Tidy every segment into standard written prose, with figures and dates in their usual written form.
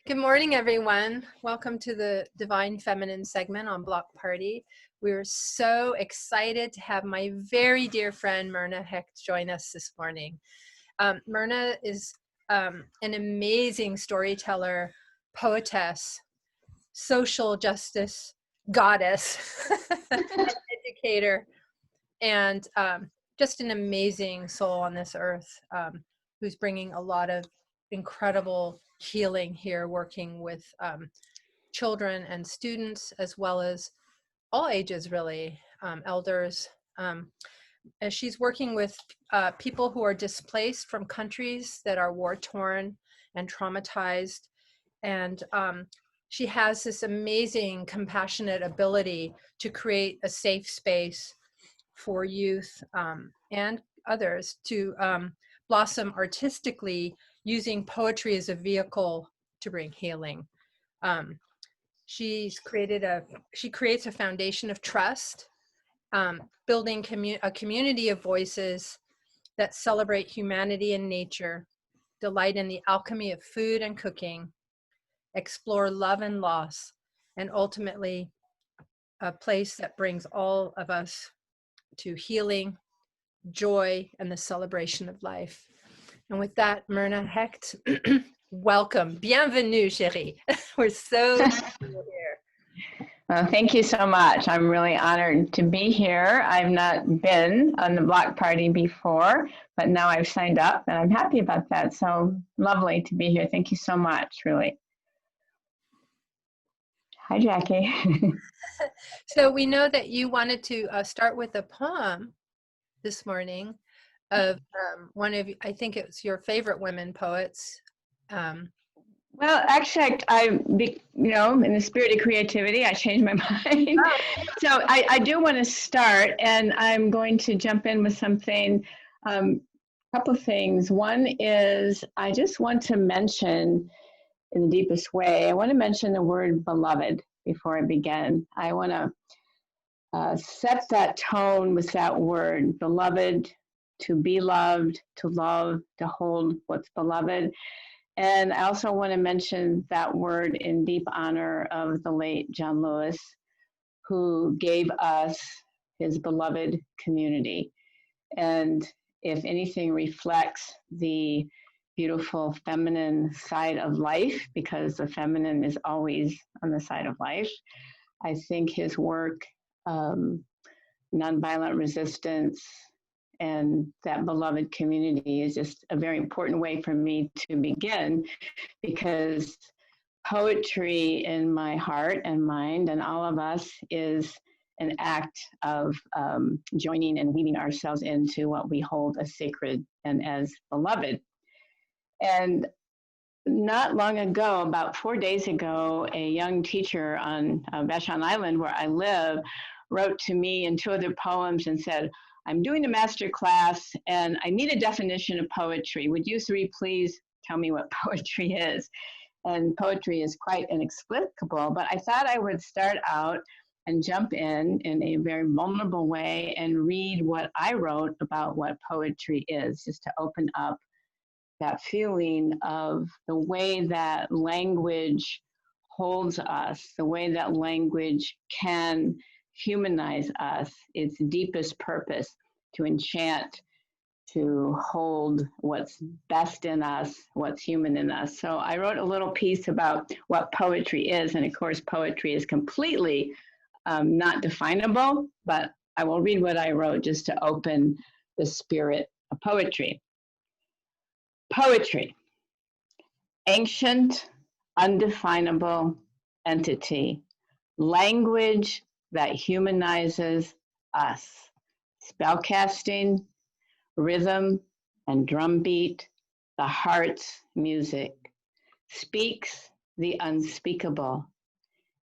Good morning, everyone. Welcome to the Divine Feminine segment on Block Party. We're so excited to have my very dear friend Merna Hecht join us this morning. Merna is an amazing storyteller, poetess, social justice goddess, educator, and just an amazing soul on this earth who's bringing a lot of incredible healing here, working with children and students, as well as all ages, really, elders. As she's working with people who are displaced from countries that are war-torn and traumatized. And she has this amazing, compassionate ability to create a safe space for youth and others to blossom artistically, using poetry as a vehicle to bring healing. She creates a foundation of trust, building a community of voices that celebrate humanity and nature, delight in the alchemy of food and cooking, explore love and loss, and ultimately a place that brings all of us to healing, joy, and the celebration of life. And with that, Merna Hecht, welcome. Bienvenue, chérie. We're so happy you're here. Well, thank you so much. I'm really honored to be here. I've not been on the block party before, but now I've signed up and I'm happy about that. So lovely to be here. Thank you so much, really. Hi, Jackie. So we know that you wanted to start with a poem this morning of one of, I think it's your favorite women poets. Well, actually, in the spirit of creativity, I changed my mind. So I do want to start, and I'm going to jump in with something, a couple of things. One is I just want to mention, in the deepest way, I want to mention the word beloved before I begin. I want to set that tone with that word, beloved, to be loved, to love, to hold what's beloved. And I also want to mention that word in deep honor of the late John Lewis, who gave us his beloved community. And if anything reflects the beautiful feminine side of life, because the feminine is always on the side of life, I think his work, nonviolent resistance, and that beloved community is just a very important way for me to begin, because poetry in my heart and mind and all of us is an act of joining and weaving ourselves into what we hold as sacred and as beloved. And not long ago, about 4 days ago, a young teacher on Vashon Island, where I live, wrote to me in 2 other poems and said, I'm doing a master class and I need a definition of poetry. Would you 3 please tell me what poetry is? And poetry is quite inexplicable, but I thought I would start out and jump in a very vulnerable way and read what I wrote about what poetry is, just to open up that feeling of the way that language holds us, the way that language can humanize us, its deepest purpose, to enchant, to hold what's best in us, what's human in us. So I wrote a little piece about what poetry is, and of course poetry is completely not definable, but I will read what I wrote just to open the spirit of poetry. Poetry, ancient, undefinable entity, language that humanizes us, spellcasting, rhythm and drumbeat, the heart's music, speaks the unspeakable,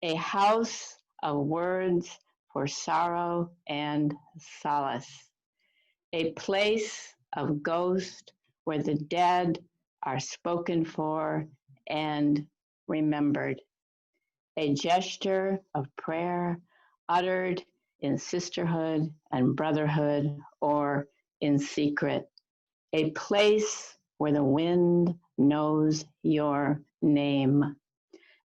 a house of words for sorrow and solace, a place of ghost where the dead are spoken for and remembered, a gesture of prayer uttered in sisterhood and brotherhood or in secret, a place where the wind knows your name,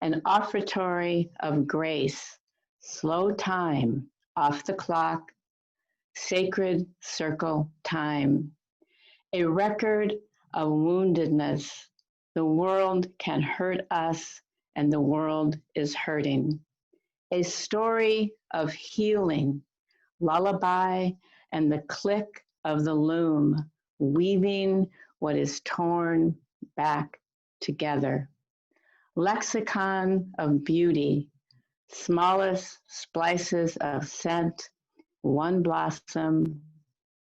an offertory of grace, slow time, off the clock, sacred circle time, a record of woundedness. The world can hurt us, and the world is hurting. A story of healing, lullaby, and the click of the loom, weaving what is torn back together. Lexicon of beauty, smallest splices of scent, one blossom,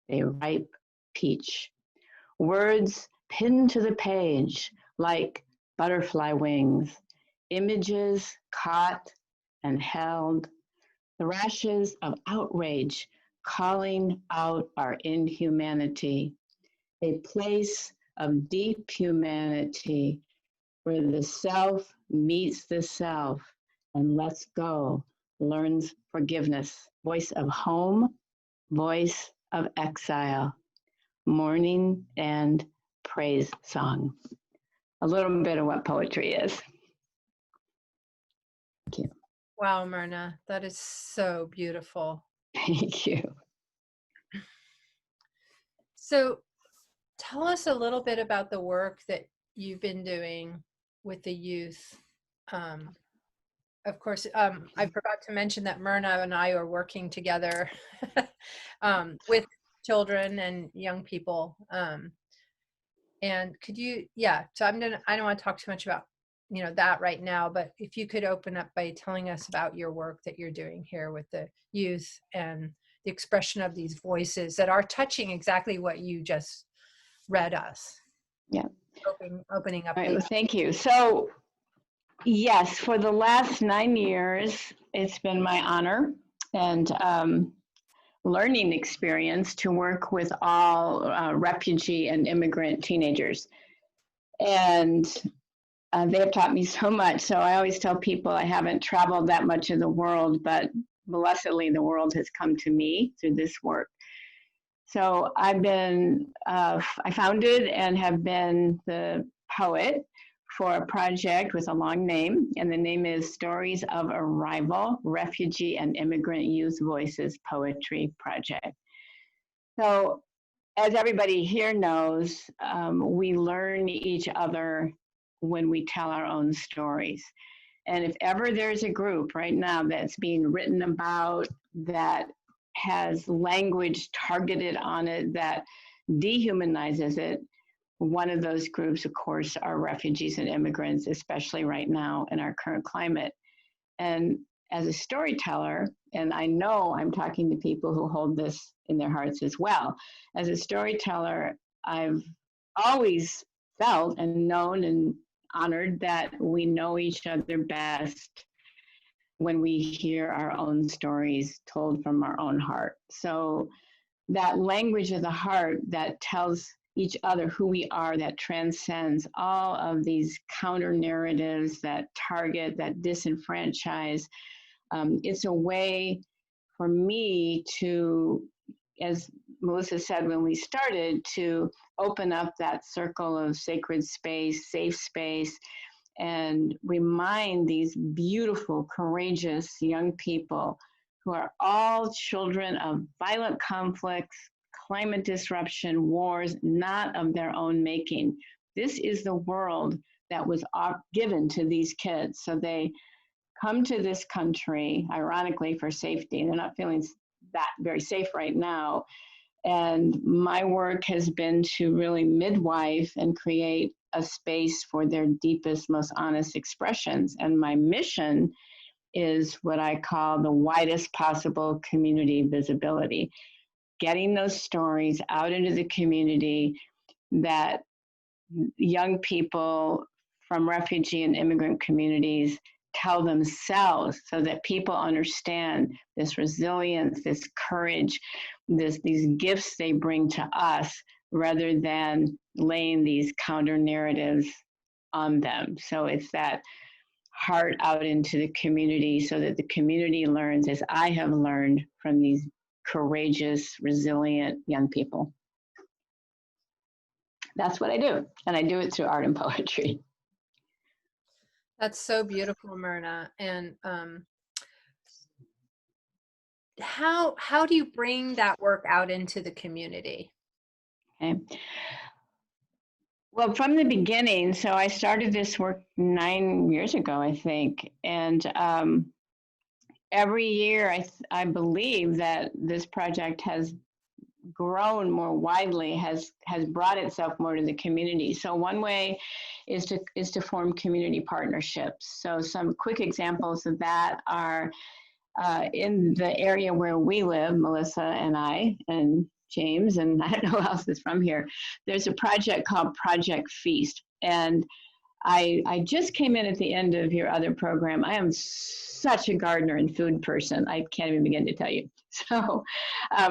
a ripe peach. Words pinned to the page like butterfly wings, images caught and held, thrashes of outrage calling out our inhumanity, a place of deep humanity where the self meets the self and lets go, learns forgiveness. Voice of home, voice of exile, mourning and praise song. A little bit of what poetry is. Thank you. Wow, Merna, that is so beautiful. Thank you. So tell us a little bit about the work that you've been doing with the youth. Of course, I forgot to mention that Merna and I are working together with children and young people. And could you, so I don't want to talk too much about, that right now, but if you could open up by telling us about your work that you're doing here with the youth and the expression of these voices that are touching exactly what you just read us. Yeah. Opening up. All right, well, thank you. So, yes, for the last 9 years, it's been my honor and learning experience to work with all refugee and immigrant teenagers. And they have taught me so much. So I always tell people I haven't traveled that much of the world, but blessedly the world has come to me through this work. So I've been, I founded and have been the poet for a project with a long name, and the name is Stories of Arrival, Refugee and Immigrant Youth Voices Poetry Project. So as everybody here knows, we learn each other when we tell our own stories. And if ever there's a group right now that's being written about that has language targeted on it that dehumanizes it, one of those groups, of course, are refugees and immigrants, especially right now in our current climate. And as a storyteller, and I know I'm talking to people who hold this in their hearts as well, as a storyteller, I've always felt and known and honored that we know each other best when we hear our own stories told from our own heart. So that language of the heart that tells each other who we are, that transcends all of these counter narratives that target, that disenfranchise. It's a way for me to, as Melissa said when we started, to open up that circle of sacred space, safe space, and remind these beautiful, courageous young people who are all children of violent conflicts, climate disruption, wars, not of their own making. This is the world that was given to these kids. So they come to this country, ironically, for safety, and they're not feeling that very safe right now. And my work has been to really midwife and create a space for their deepest, most honest expressions. And my mission is what I call the widest possible community visibility, getting those stories out into the community that young people from refugee and immigrant communities tell themselves, so that people understand this resilience, this courage, these gifts they bring to us, rather than laying these counter narratives on them. So it's that heart out into the community so that the community learns, as I have learned from these courageous, resilient young people. That's what I do, and I do it through art and poetry. That's so beautiful, Myrna. And how do you bring that work out into the community? Okay. Well, from the beginning, so I started this work 9 years ago, I think, and every year I believe that this project has grown more widely, has brought itself more to the community. So one way is to form community partnerships. So some quick examples of that are in the area where we live, Melissa and I and James, and I don't know who else is from here. There's a project called Project Feast, and I just came in at the end of your other program. I am such a gardener and food person. I can't even begin to tell you. So,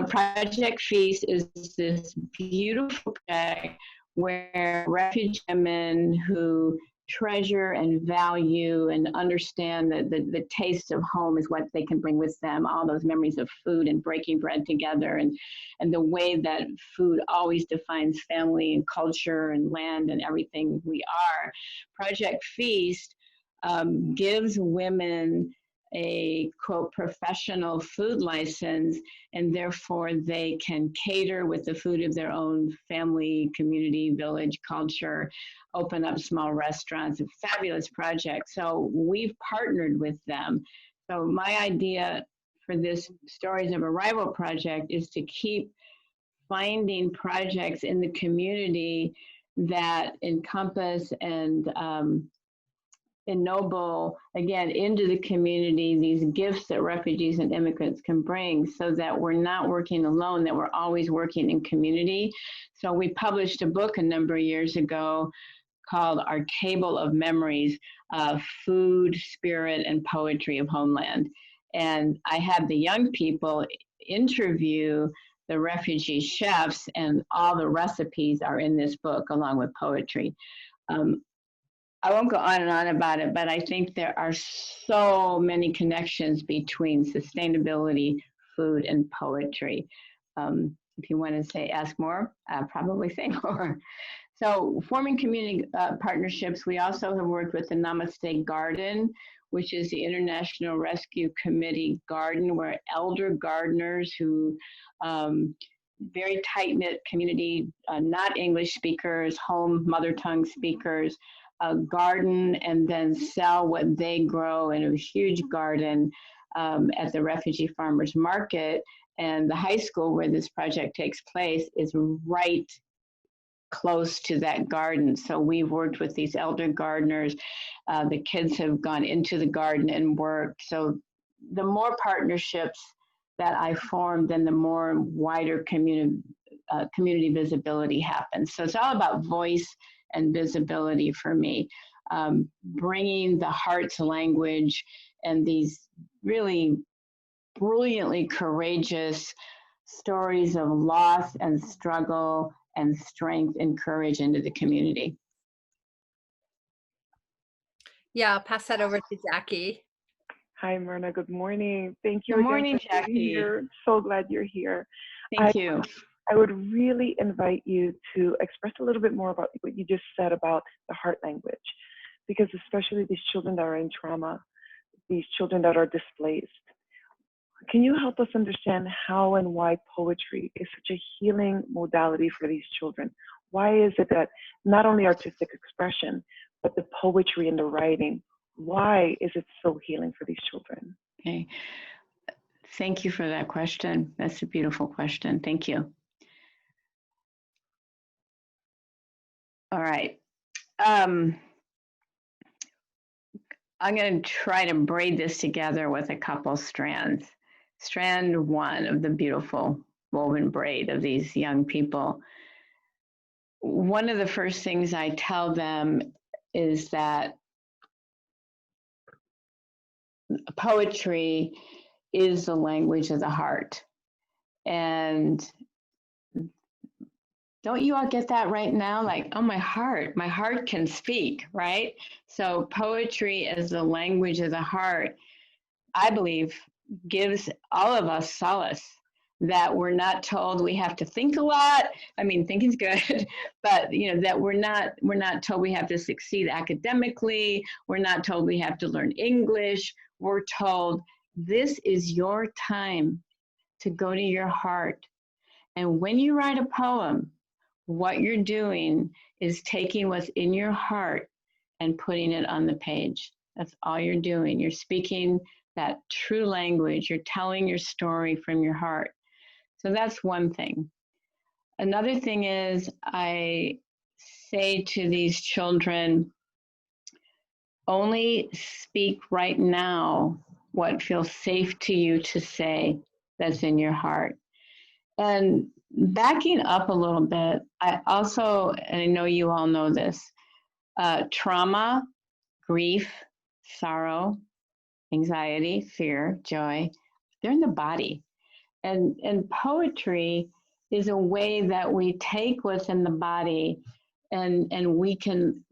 Project Feast is this beautiful project where refugee women who treasure and value and understand that the taste of home is what they can bring with them, all those memories of food and breaking bread together, and the way that food always defines family and culture and land and everything we are. Project Feast gives women a quote professional food license, and therefore they can cater with the food of their own family, community, village, culture, open up small restaurants, a fabulous project. So we've partnered with them. So my idea for this Stories of Arrival project is to keep finding projects in the community that encompass and ennoble, again, into the community, these gifts that refugees and immigrants can bring, so that we're not working alone, that we're always working in community. So we published a book a number of years ago called Our Table of Memories, Food, Spirit, and Poetry of Homeland. And I had the young people interview the refugee chefs, and all the recipes are in this book along with poetry. I won't go on and on about it, but I think there are so many connections between sustainability, food, and poetry. If you want to say, ask more, I'll probably say more. So forming community partnerships, we also have worked with the Namaste Garden, which is the International Rescue Committee garden, where elder gardeners who very tight-knit community, not English speakers, home mother tongue speakers, garden and then sell what they grow in a huge garden at the refugee farmers market. And the high school where this project takes place is right close to that garden. So we've worked with these elder gardeners. The kids have gone into the garden and worked. So the more partnerships that I form, then the more wider community visibility happens. So it's all about voice and visibility for me, bringing the heart's language and these really brilliantly courageous stories of loss and struggle and strength and courage into the community. Yeah, I'll pass that over to Jackie. Hi, Merna. Good morning. Thank you Good again morning, for being Jackie. here. So glad you're here. Thank you. I would really invite you to express a little bit more about what you just said about the heart language, because especially these children that are in trauma, these children that are displaced, can you help us understand how and why poetry is such a healing modality for these children? Why is it that not only artistic expression, but the poetry and the writing, why is it so healing for these children? Okay. Thank you for that question. That's a beautiful question. Thank you. All right. I'm going to try to braid this together with a couple strands. Strand one of the beautiful woven braid of these young people. One of the first things I tell them is that poetry is the language of the heart. And don't you all get that right now? Like, oh, my heart can speak, right? So poetry as the language of the heart, I believe, gives all of us solace. that we're not told we have to think a lot. I mean, thinking's good, but that we're not told we have to succeed academically. We're not told we have to learn English. We're told this is your time to go to your heart. And when you write a poem, what you're doing is taking what's in your heart and putting it on the page. That's all you're doing. You're speaking that true language. You're telling your story from your heart. So that's one thing. Another thing is I say to these children, only speak right now what feels safe to you to say that's in your heart. And backing up a little bit, I also, and I know you all know this, trauma, grief, sorrow, anxiety, fear, joy, they're in the body. And poetry is a way that we take what's in the body and we can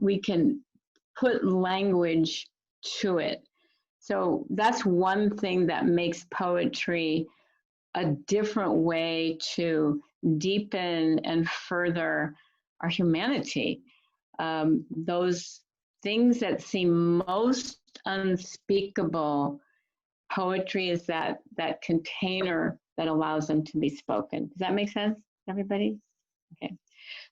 put language to it. So that's one thing that makes poetry a different way to deepen and further our humanity. Those things that seem most unspeakable, poetry is that container that allows them to be spoken. Does that make sense, everybody? Okay,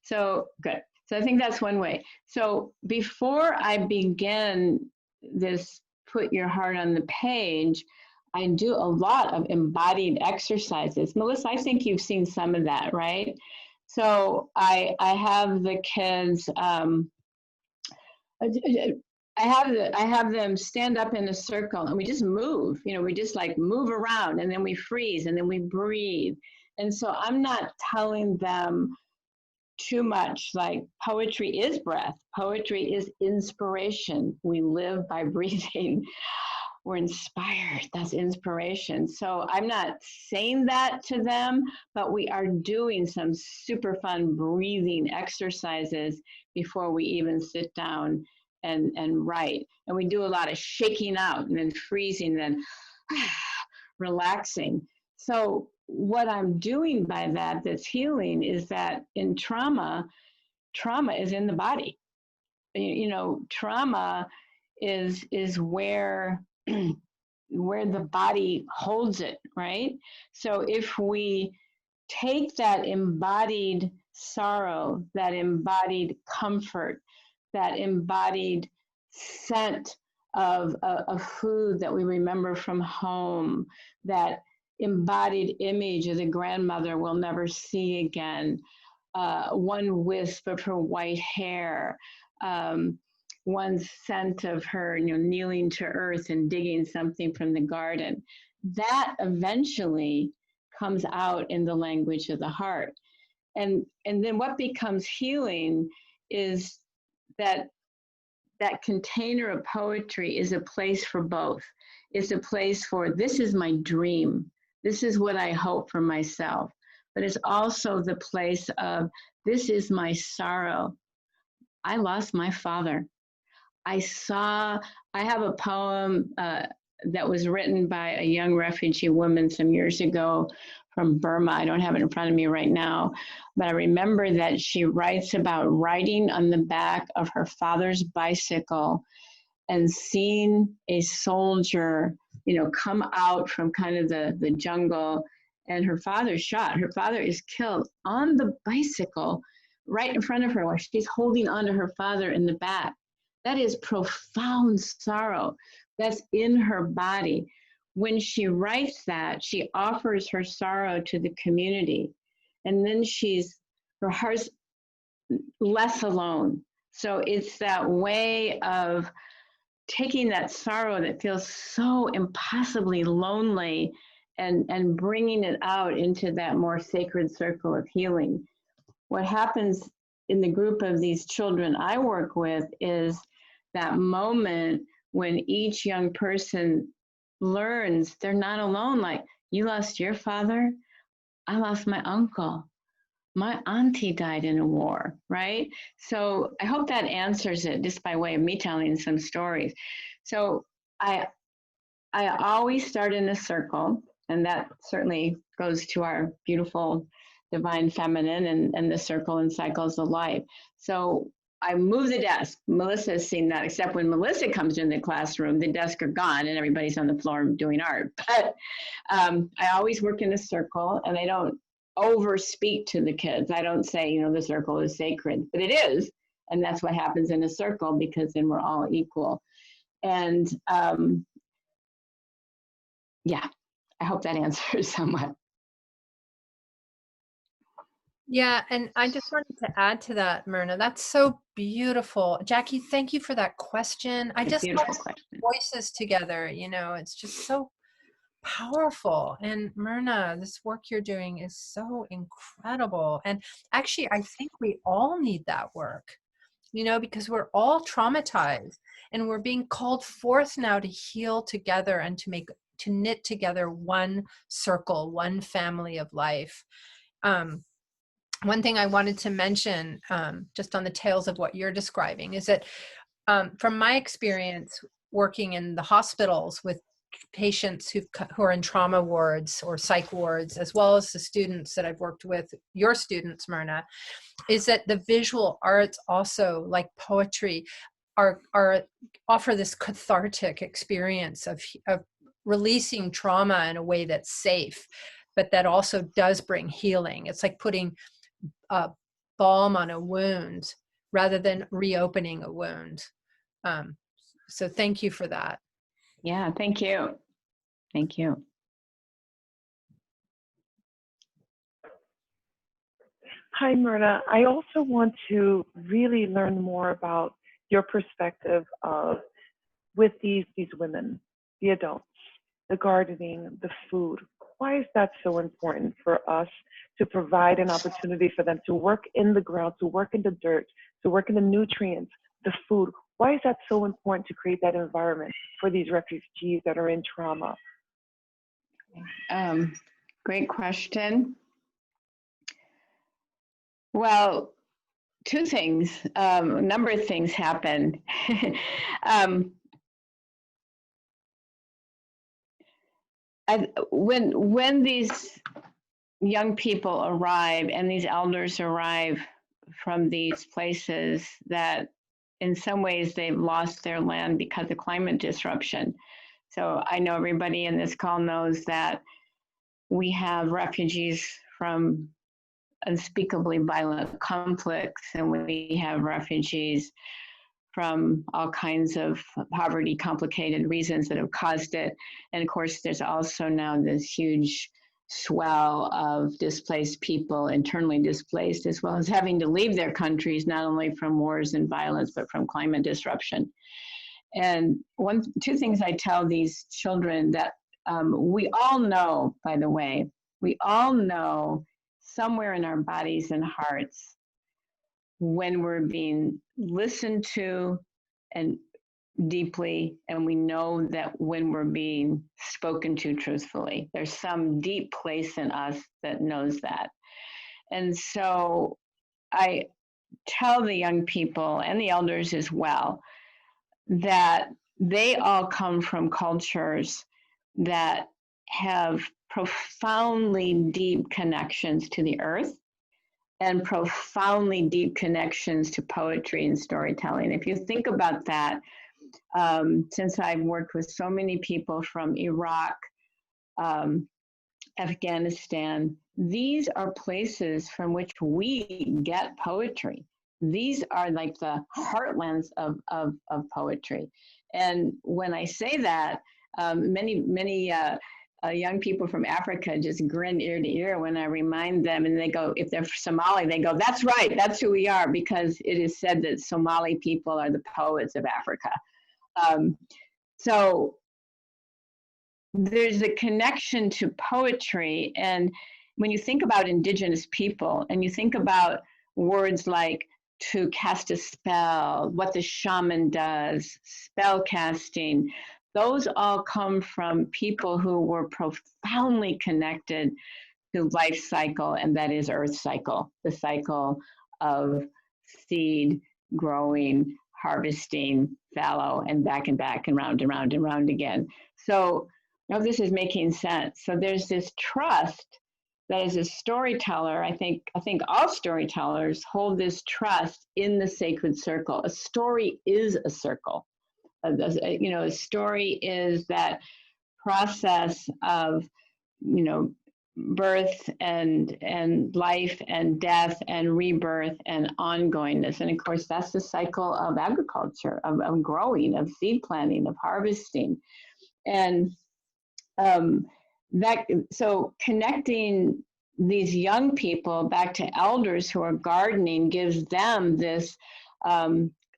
so good. So I think that's one way. So before I begin this put your heart on the page, I do a lot of embodied exercises. Melissa, I think you've seen some of that, right? So I have the kids, I have them stand up in a circle and we just move, we just like move around and then we freeze and then we breathe. And so I'm not telling them too much, like poetry is breath, poetry is inspiration. We live by breathing. We're inspired, that's inspiration. So I'm not saying that to them, but we are doing some super fun breathing exercises before we even sit down and write. And we do a lot of shaking out and then freezing, then relaxing. So what I'm doing by that that's healing is that in trauma is in the body. Trauma is where the body holds it, right? So if we take that embodied sorrow, that embodied comfort, that embodied scent of food that we remember from home, that embodied image of the grandmother we'll never see again, one wisp of her white hair, one scent of her, kneeling to earth and digging something from the garden, that eventually comes out in the language of the heart. And then what becomes healing is that container of poetry is a place for both. It's a place for, this is my dream. This is what I hope for myself. But it's also the place of, this is my sorrow. I lost my father. I have a poem that was written by a young refugee woman some years ago from Burma. I don't have it in front of me right now, but I remember that she writes about riding on the back of her father's bicycle and seeing a soldier, come out from kind of the jungle, and her father's shot. Her father is killed on the bicycle right in front of her while she's holding onto her father in the back. That is profound sorrow. That's in her body. When she writes that, she offers her sorrow to the community. And then her heart's less alone. So it's that way of taking that sorrow that feels so impossibly lonely and bringing it out into that more sacred circle of healing. What happens in the group of these children I work with is that moment when each young person learns they're not alone. Like, you lost your father, I lost my uncle, my auntie died in a war, right? So I hope that answers it, just by way of me telling some stories. So I always start in a circle, And that certainly goes to our beautiful divine feminine and the circle and cycles of life. So I move the desk. Melissa has seen that, except when Melissa comes in the classroom, the desks are gone and everybody's on the floor doing art. But I always work in a circle, and I don't over speak to the kids. I don't say, you know, the circle is sacred, but it is. And that's what happens in a circle, because then we're all equal. And yeah, I hope that answers somewhat. Yeah, and I just wanted to add to that, Myrna. That's so beautiful. Jackie, thank you for that question. I just love voices together, you know, it's just so powerful. And Myrna, this work you're doing is so incredible. And actually, I think we all need that work, you know, because we're all traumatized and we're being called forth now to heal together and to knit together one circle, one family of life. One thing I wanted to mention, just on the tails of what you're describing, is that from my experience working in the hospitals with patients who are in trauma wards or psych wards, as well as the students that I've worked with, your students, Merna, is that the visual arts also, like poetry, offer this cathartic experience of releasing trauma in a way that's safe, but that also does bring healing. It's like putting balm on a wound rather than reopening a wound. So thank you for that. Yeah, thank you. Thank you. Hi, Merna. I also want to really learn more about your perspective of with these women, the adults, the gardening, the food. Why is that so important for us to provide an opportunity for them to work in the ground, to work in the dirt, to work in the nutrients, the food? Why is that so important to create that environment for these refugees that are in trauma? Great question. Well, two things, a number of things happen. When these young people arrive and these elders arrive from these places that in some ways they've lost their land because of climate disruption. So I know everybody in this call knows that we have refugees from unspeakably violent conflicts, and we have refugees from all kinds of poverty, complicated reasons that have caused it. And of course, there's also now this huge swell of displaced people, internally displaced, as well as having to leave their countries, not only from wars and violence, but from climate disruption. And two things I tell these children that we all know, by the way, we all know somewhere in our bodies and hearts when we're being listened to and deeply, and we know that when we're being spoken to truthfully. There's some deep place in us that knows that. And so I tell the young people and the elders as well that they all come from cultures that have profoundly deep connections to the earth and profoundly deep connections to poetry and storytelling. If you think about that, since I've worked with so many people from Iraq, Afghanistan, these are places from which we get poetry. These are like the heartlands of poetry. And when I say that, many young people from Africa just grin ear to ear when I remind them, and they go, if they're Somali, they go, that's right, that's who we are, because it is said that Somali people are the poets of Africa. So there's a connection to poetry. And when you think about indigenous people and you think about words like to cast a spell, what the shaman does, spell casting, those all come from people who were profoundly connected to life cycle, and that is earth cycle, the cycle of seed growing, harvesting, fallow, and back and round and round and round again. So no, this is making sense. So there's this trust that as a storyteller, I think all storytellers hold this trust in the sacred circle. A story is a circle. A story is that process of, birth and life and death and rebirth and ongoingness. And of course, that's the cycle of agriculture, of growing, of seed planting, of harvesting. And so connecting these young people back to elders who are gardening gives them this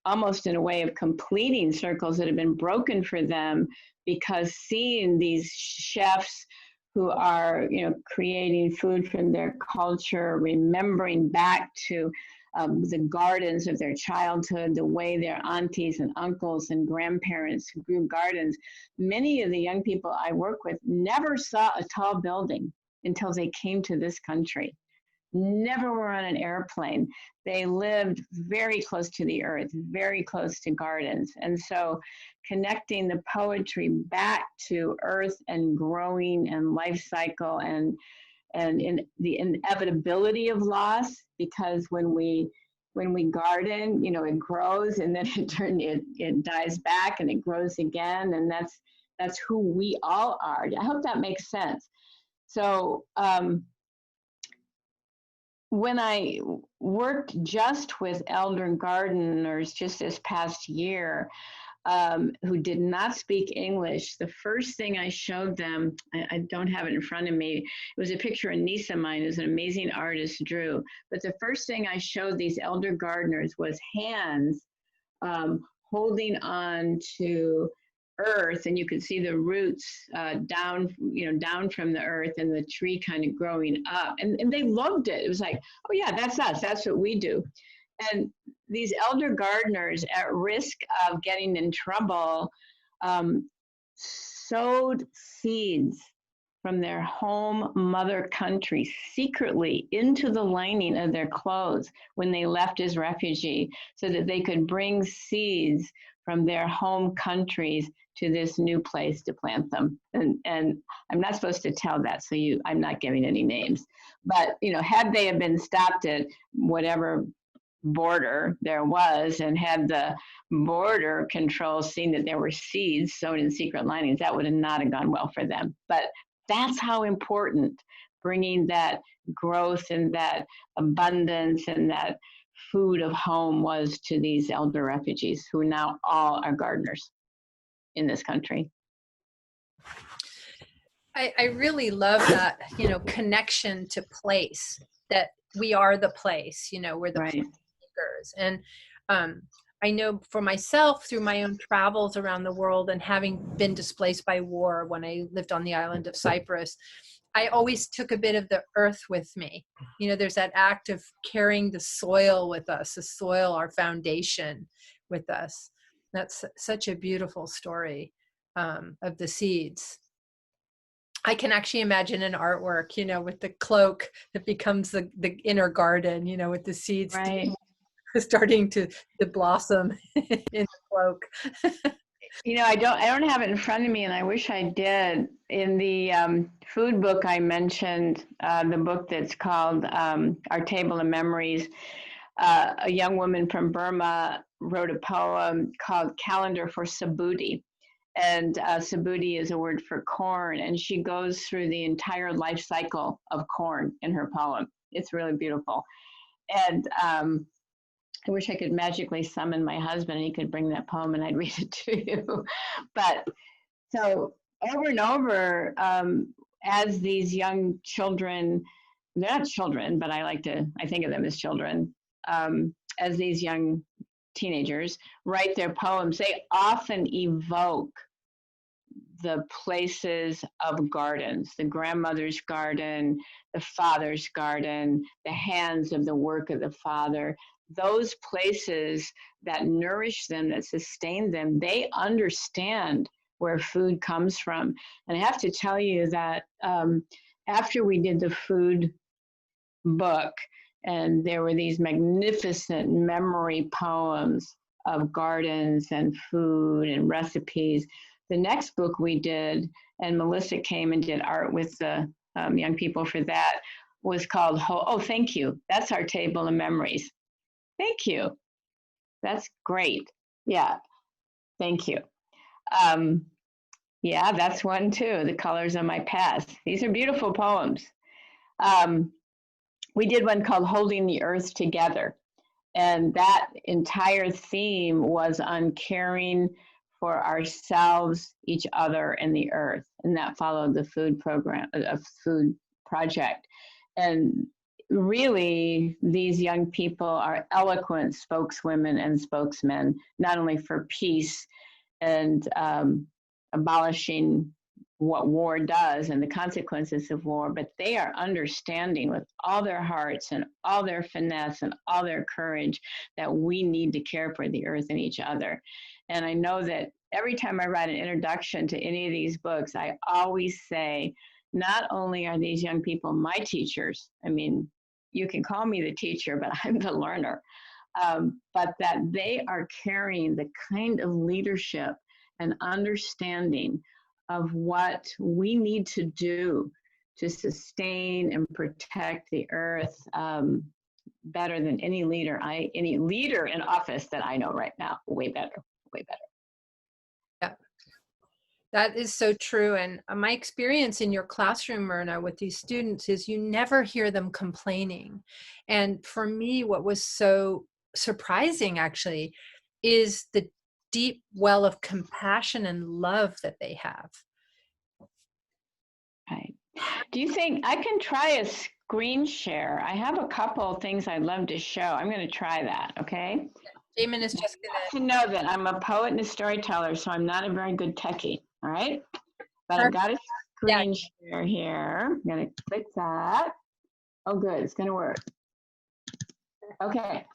almost in a way of completing circles that have been broken for them, because seeing these chefs who are creating food from their culture, remembering back to the gardens of their childhood, the way their aunties and uncles and grandparents grew gardens. Many of the young people I work with never saw a tall building until they came to this country. Never were on an airplane. They lived very close to the earth, very close to gardens. And so connecting the poetry back to earth and growing and life cycle and in the inevitability of loss, because when we garden, it grows and then it dies back and it grows again, and that's who we all are. I hope that makes sense. So when I worked just with elder gardeners just this past year, who did not speak English, the first thing I showed them, I don't have it in front of me, it was a picture a niece of mine who's an amazing artist drew, but the first thing I showed these elder gardeners was hands holding on to earth, and you could see the roots down from the earth, and the tree kind of growing up, and they loved it. It was like, oh yeah, that's us, that's what we do. And these elder gardeners, at risk of getting in trouble, sowed seeds from their home mother country secretly into the lining of their clothes when they left as refugee, so that they could bring seeds from their home countries to this new place to plant them. And I'm not supposed to tell that, so I'm not giving any names. But had they have been stopped at whatever border there was, and had the border control seen that there were seeds sown in secret linings, that would not have gone well for them. But that's how important bringing that growth and that abundance and that food of home was to these elder refugees, who now all are gardeners in this country. I really love that, connection to place, that we are the place, we're the right. makers. And I know for myself, through my own travels around the world and having been displaced by war when I lived on the island of Cyprus, I always took a bit of the earth with me. There's that act of carrying the soil with us, the soil, our foundation with us. That's such a beautiful story of the seeds. I can actually imagine an artwork, with the cloak that becomes the inner garden, with the seeds right. starting to blossom in the cloak. I don't have it in front of me, and I wish I did. In the food book I mentioned, the book that's called Our Table of Memories, a young woman from Burma wrote a poem called Calendar for Subhuti. And Subhuti is a word for corn, and she goes through the entire life cycle of corn in her poem. It's really beautiful. And I wish I could magically summon my husband and he could bring that poem and I'd read it to you. But so over and over, as these young children, they're not children, but I think of them as children, as these young teenagers write their poems, they often evoke the places of gardens, the grandmother's garden, the father's garden, the hands of the work of the father, those places that nourish them, that sustain them. They understand where food comes from. And I have to tell you that after we did the food book, and there were these magnificent memory poems of gardens and food and recipes, the next book we did, and Melissa came and did art with the young people for that, was called, oh, thank you. That's our table of memories. Thank you. That's great. Yeah, thank you. Yeah, that's one too, The Colors of My Past. These are beautiful poems. We did one called Holding the Earth Together. And that entire theme was on caring for ourselves, each other, and the earth. And that followed the food program, a food project. And really, these young people are eloquent spokeswomen and spokesmen, not only for peace and abolishing what war does and the consequences of war, but they are understanding with all their hearts and all their finesse and all their courage that we need to care for the earth and each other. And I know that every time I write an introduction to any of these books, I always say, not only are these young people my teachers, I mean, you can call me the teacher, but I'm the learner, but that they are carrying the kind of leadership and understanding of what we need to do to sustain and protect the earth better than any leader in office that I know right now. Way better. Yeah, that is so true. And my experience in your classroom, Merna, with these students is you never hear them complaining. And for me, what was so surprising actually is the deep well of compassion and love that they have. Right. Do you think I can try a screen share? I have a couple of things I'd love to show. I'm going to try that, okay? Jamin is just to know that I'm a poet and a storyteller, so I'm not a very good techie, all right? But I've got a screen share here. I'm going to click that. Oh, good. It's going to work. Okay.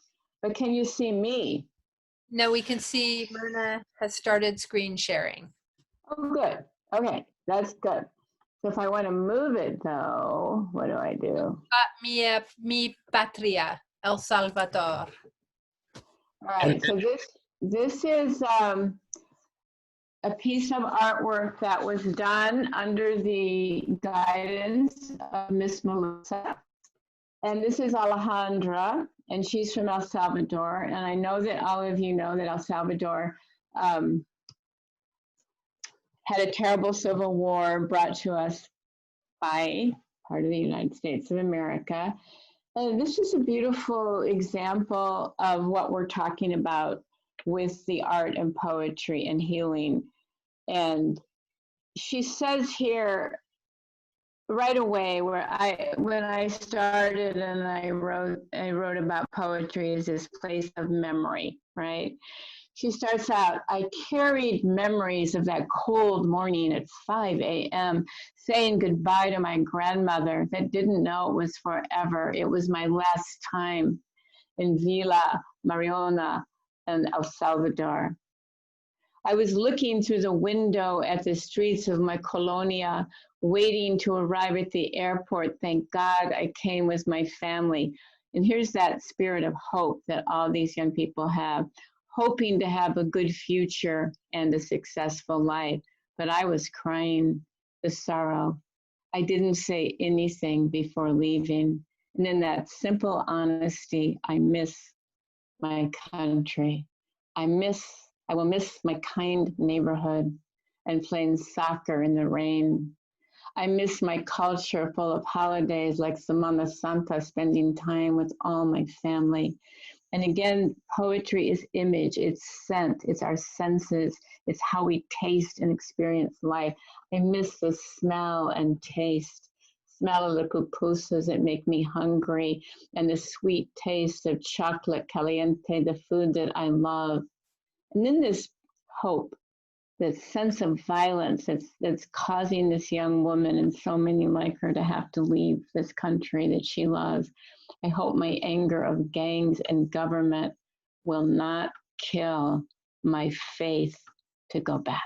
But can you see me? No, we can see Merna has started screen sharing. Oh, good. Okay, that's good. So if I want to move it, though, what do I do? Mi patria, El Salvador. All right, so this is a piece of artwork that was done under the guidance of Miss Melissa. And this is Alejandra, and she's from El Salvador. And I know that all of you know that El Salvador had a terrible civil war brought to us by part of the United States of America. And this is a beautiful example of what we're talking about with the art and poetry and healing. And she says here right away, when I started and I wrote about poetry as this place of memory, right? She starts out, I carried memories of that cold morning at 5 a.m., saying goodbye to my grandmother that didn't know it was forever. It was my last time in Villa Mariona in El Salvador. I was looking through the window at the streets of my colonia, waiting to arrive at the airport. Thank God I came with my family. And here's that spirit of hope that all these young people have, hoping to have a good future and a successful life. But I was crying the sorrow. I didn't say anything before leaving. And in that simple honesty, I miss my country. I will miss my kind neighborhood and playing soccer in the rain. I miss my culture full of holidays like Semana Santa, spending time with all my family. And again, poetry is image, it's scent, it's our senses, it's how we taste and experience life. I miss the smell and taste. Smell of the pupusas that make me hungry, and the sweet taste of chocolate caliente, the food that I love. And then this hope, this sense of violence that's causing this young woman and so many like her to have to leave this country that she loves. I hope my anger of gangs and government will not kill my faith to go back.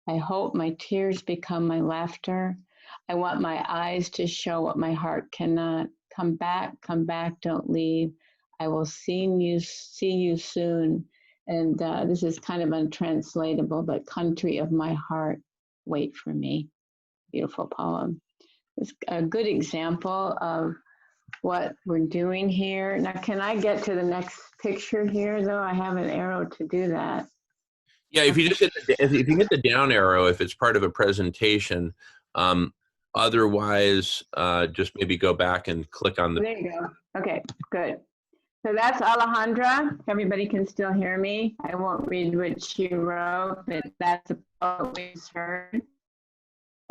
I hope my tears become my laughter. I want my eyes to show what my heart cannot. Come back, don't leave. I will see you soon. And this is kind of untranslatable, but country of my heart, wait for me. Beautiful poem. It's a good example of what we're doing here. Now, can I get to the next picture here, though? I have an arrow to do that. Yeah, if you just if you hit the down arrow, if it's part of a presentation, otherwise, just maybe go back and click on the. There you go. Okay, good. So that's Alejandra. Everybody can still hear me. I won't read what she wrote, but that's a poem we heard.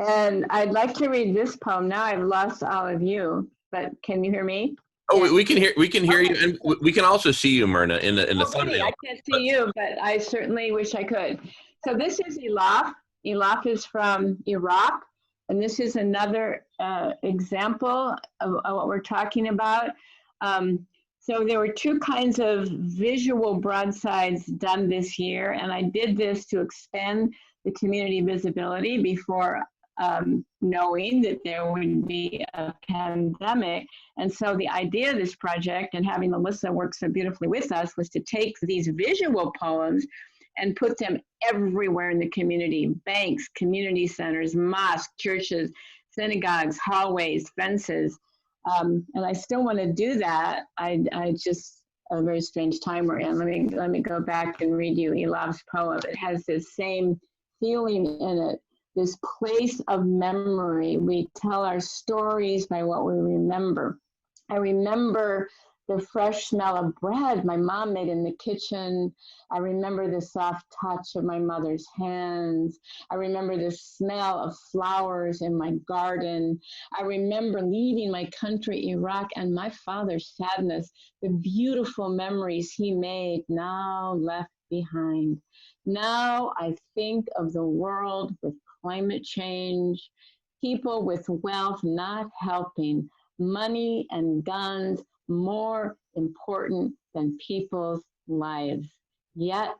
And I'd like to read this poem. Now I've lost all of you, but can you hear me? Oh, we can hear you, and we can also see you, Merna, in the thumbnail. I can't see you, but I certainly wish I could. So this is Elaf. Elaf is from Iraq, and this is another example of what we're talking about. So there were two kinds of visual broadsides done this year, and I did this to expand the community visibility before knowing that there would be a pandemic. And so the idea of this project, and having Alyssa work so beautifully with us, was to take these visual poems and put them everywhere in the community: banks, community centers, mosques, churches, synagogues, hallways, fences. And I still want to do that. I just, a very strange time we're in. Let me go back and read you Elaf's poem. It has this same feeling in it, this place of memory. We tell our stories by what we remember. I remember the fresh smell of bread my mom made in the kitchen. I remember the soft touch of my mother's hands. I remember the smell of flowers in my garden. I remember leaving my country, Iraq, and my father's sadness, the beautiful memories he made, now left behind. Now I think of the world with climate change, people with wealth not helping, money and guns more important than people's lives. Yet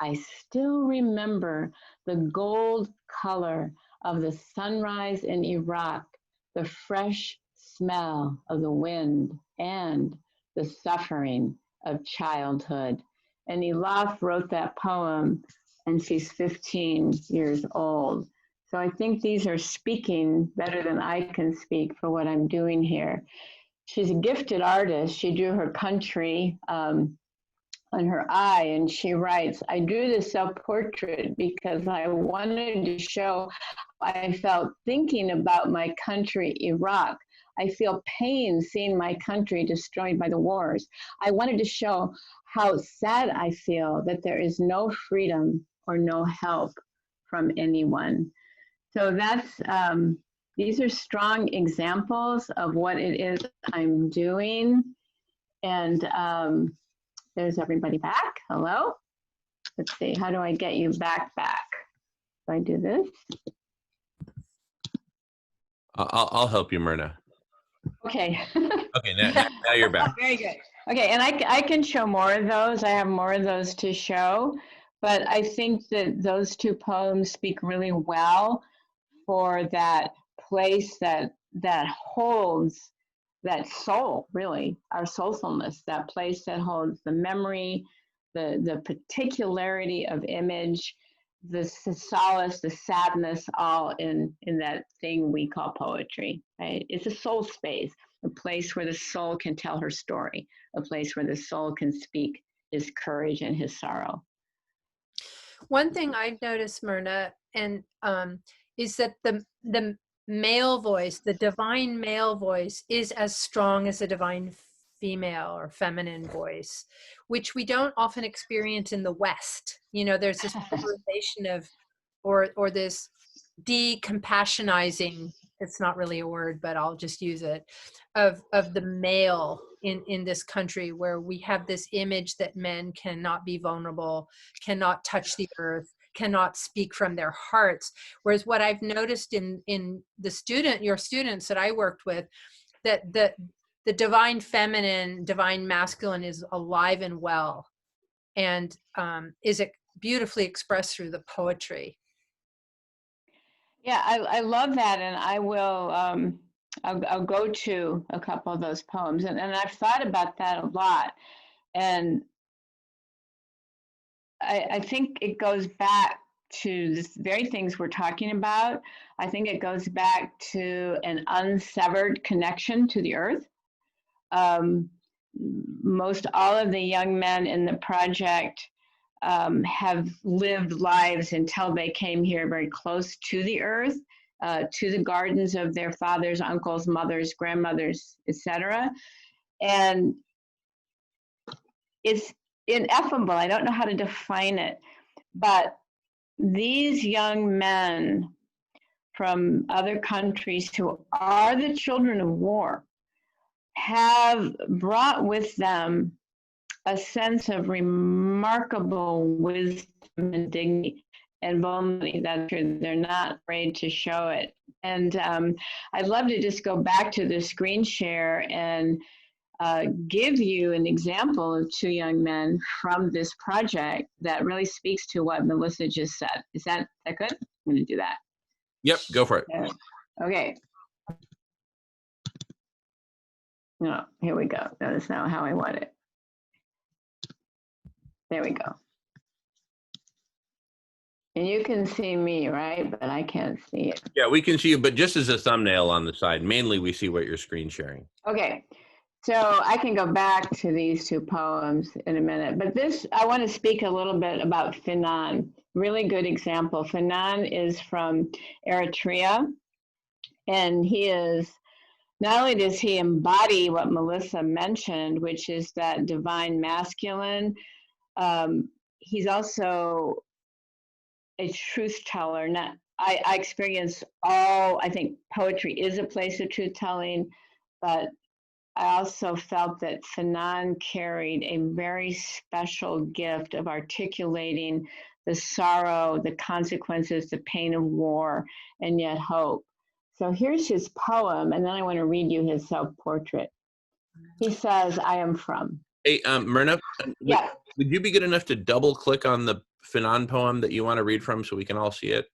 I still remember the gold color of the sunrise in Iraq, the fresh smell of the wind, and the suffering of childhood. And Elaf wrote that poem, and she's 15 years old. So I think these are speaking better than I can speak for what I'm doing here. She's a gifted artist. She drew her country on her eye, and she writes, I drew this self-portrait because I wanted to show how I felt thinking about my country, Iraq. I feel pain seeing my country destroyed by the wars. I wanted to show how sad I feel that there is no freedom or no help from anyone. So that's, these are strong examples of what it is I'm doing. And there's everybody back. Hello. Let's see, how do I get you back? Do I do this? I'll help you, Merna. Okay. Okay, now you're back. Very good. Okay, and I can show more of those. I have more of those to show, but I think that those two poems speak really well for that place that holds that soul, really, our soulfulness, that place that holds the memory, the particularity of image, the solace, the sadness, all in that thing we call poetry, right? It's a soul space, a place where the soul can tell her story, a place where the soul can speak his courage and his sorrow. One thing I've noticed, Merna, and is that the male voice, the divine male voice, is as strong as a divine female or feminine voice, which we don't often experience in the West. You know, there's this polarization of, or this decompassionizing, it's not really a word, but I'll just use it, of the male in this country, where we have this image that men cannot be vulnerable, cannot touch the earth, cannot speak from their hearts. Whereas what I've noticed in your students that I worked with, that the divine feminine, divine masculine is alive and well, and is beautifully expressed through the poetry. Yeah, I love that, and I will. I'll go to a couple of those poems, and I've thought about that a lot. And I think it goes back to the very things we're talking about. I think it goes back to an unsevered connection to the earth. Most all of the young men in the project have lived lives until they came here very close to the earth, to the gardens of their fathers, uncles, mothers, grandmothers, etc. And it's ineffable. I don't know how to define it, but these young men from other countries who are the children of war have brought with them a sense of remarkable wisdom and dignity and vulnerability that they're not afraid to show it. And I'd love to just go back to the screen share and give you an example of two young men from this project that really speaks to what Melissa just said. Is that good? I'm going to do that. Yep, go for it. Okay. No, here we go. That is not how I want it. There we go. And you can see me, right? But I can't see it. Yeah, we can see you, but just as a thumbnail on the side. Mainly, we see what you're screen sharing. Okay. So I can go back to these two poems in a minute. But this, I want to speak a little bit about Finan. Really good example. Finan is from Eritrea. And he is, not only does he embody what Melissa mentioned, which is that divine masculine, he's also a truth teller. I experience I think poetry is a place of truth telling, but I also felt that Finan carried a very special gift of articulating the sorrow, the consequences, the pain of war, and yet hope. So here's his poem, and then I want to read you his self-portrait. He says, I am from. Hey, Merna, Yeah. would you be good enough to double click on the Finan poem that you want to read from so we can all see it?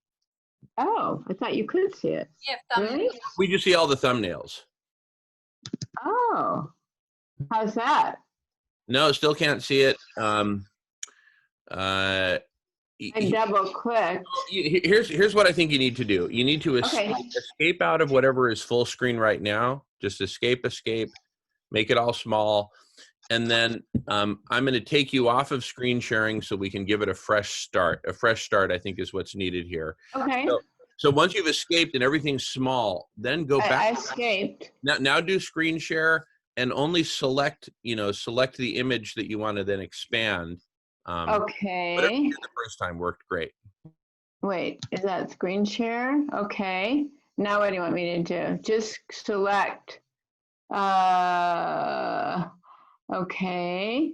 Oh, I thought you could see it. Yeah, Really? We just see all the thumbnails. Oh, how's that? No, still can't see it. I double clicked. Here's what I think you need to do. You need to Okay. escape out of whatever is full screen right now. Just escape, make it all small. And then I'm going to take you off of screen sharing so we can give it a fresh start. A fresh start, I think, is what's needed here. Okay. So once you've escaped and everything's small, then go back. I escaped. Now do screen share and only select the image that you want to then expand. Okay. Whatever you did the first time worked great. Wait, is that screen share? Okay. Now what do you want me to do? Just select. Okay.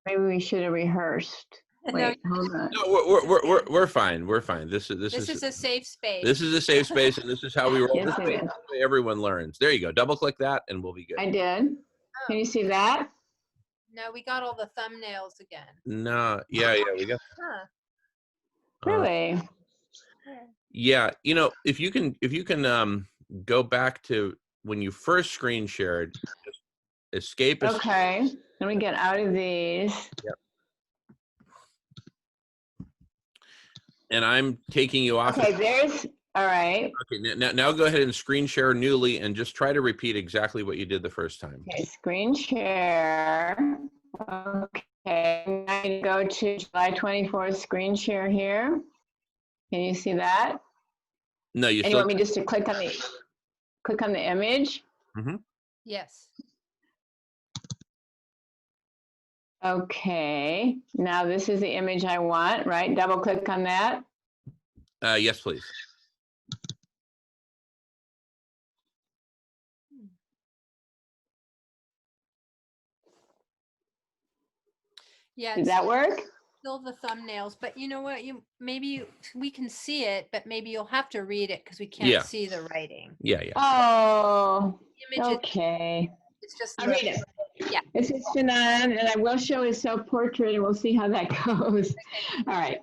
Maybe we should have rehearsrsed. Wait, hold on. No, we're fine. We're fine. This is a safe space. This is a safe space, and this is how we roll. Yes, This way everyone learns. There you go. Double click that, and we'll be good. I did. Can you see that? No, we got all the thumbnails again. No, yeah, we got. Huh. Really? Yeah, if you can go back to when you first screen shared, just escape. Okay. Let me get out of these. Yep. And I'm taking you off. Okay, there's, all right. Okay, now go ahead and screen share newly and just try to repeat exactly what you did the first time. Okay, screen share. Okay, I go to July 24th screen share here. Can you see that? No, you and you want me just to click on the image? Mm-hmm. Yes. Okay, now this is the image I want, right? Double click on that. Yes, please. Yeah. Did that work? Still the thumbnails, but you know what? We can see it, but maybe you'll have to read it because we can't see the writing. Yeah. Oh, okay. It's just. I'll read it. Yeah. This is Finan, and I will show his self-portrait, and we'll see how that goes. All right.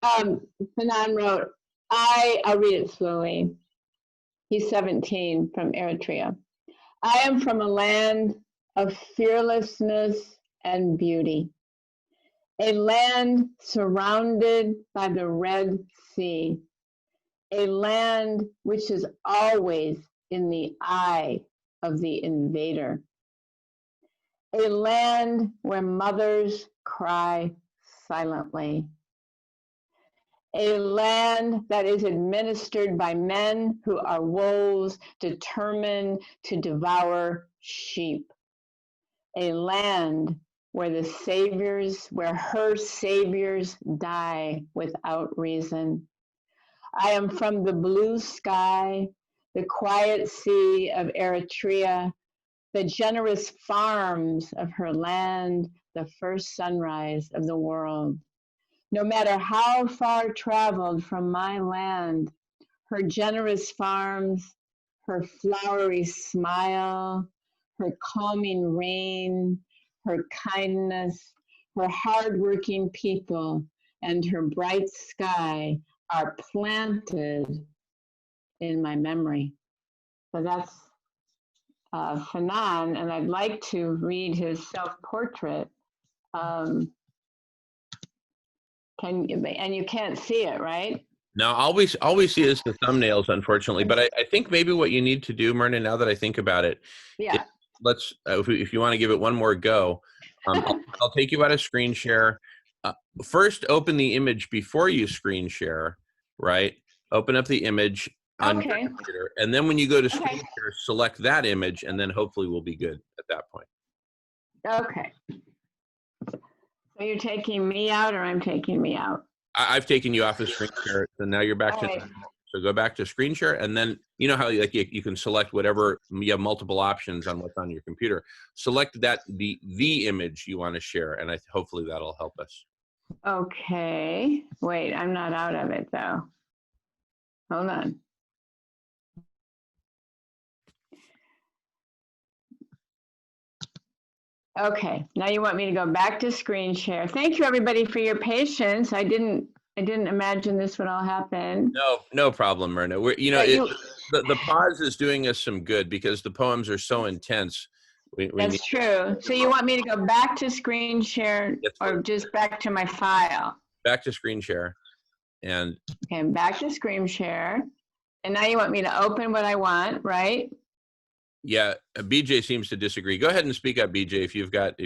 Finan wrote, I'll read it slowly. He's 17 from Eritrea. I am from a land of fearlessness and beauty, A land surrounded by the Red Sea, a land which is always in the eye of the invader, a land where mothers cry silently, a land that is administered by men who are wolves determined to devour sheep, a land where her saviors die without reason. I am from the blue sky, the quiet sea of Eritrea, the generous farms of her land, the first sunrise of the world. No matter how far traveled from my land, her generous farms, her flowery smile, her calming rain, her kindness, her hardworking people, and her bright sky are planted in my memory. So that's Fanon, and I'd like to read his self-portrait. And you can't see it, right? Now, all we see is the thumbnails, unfortunately. But I think maybe what you need to do, Merna, now that I think about it, Yeah. let's if you want to give it one more go, I'll take you out of screen share. First, open the image before you screen share, right? Open up the image on your computer, and then when you go to screen share, select that image, and then hopefully we'll be good at that point. Okay. So you're taking me out, or I'm taking me out? I've taken you off of screen share, so now you're back to normal. So go back to screen share, and then you know how like you can select whatever, you have multiple options on what's on your computer. Select that the image you want to share, and hopefully that'll help us. Okay. Wait, I'm not out of it though. Hold on. Okay, now you want me to go back to screen share. Thank you everybody for your patience. I didn't imagine this would all happen. No problem, Merna. The pause is doing us some good because the poems are so intense. That's true. So you want me to go back to screen share or just back to my file? Back to screen share. And okay, back to screen share. And now you want me to open what I want, right? Yeah, BJ seems to disagree. Go ahead and speak up, BJ, if you've got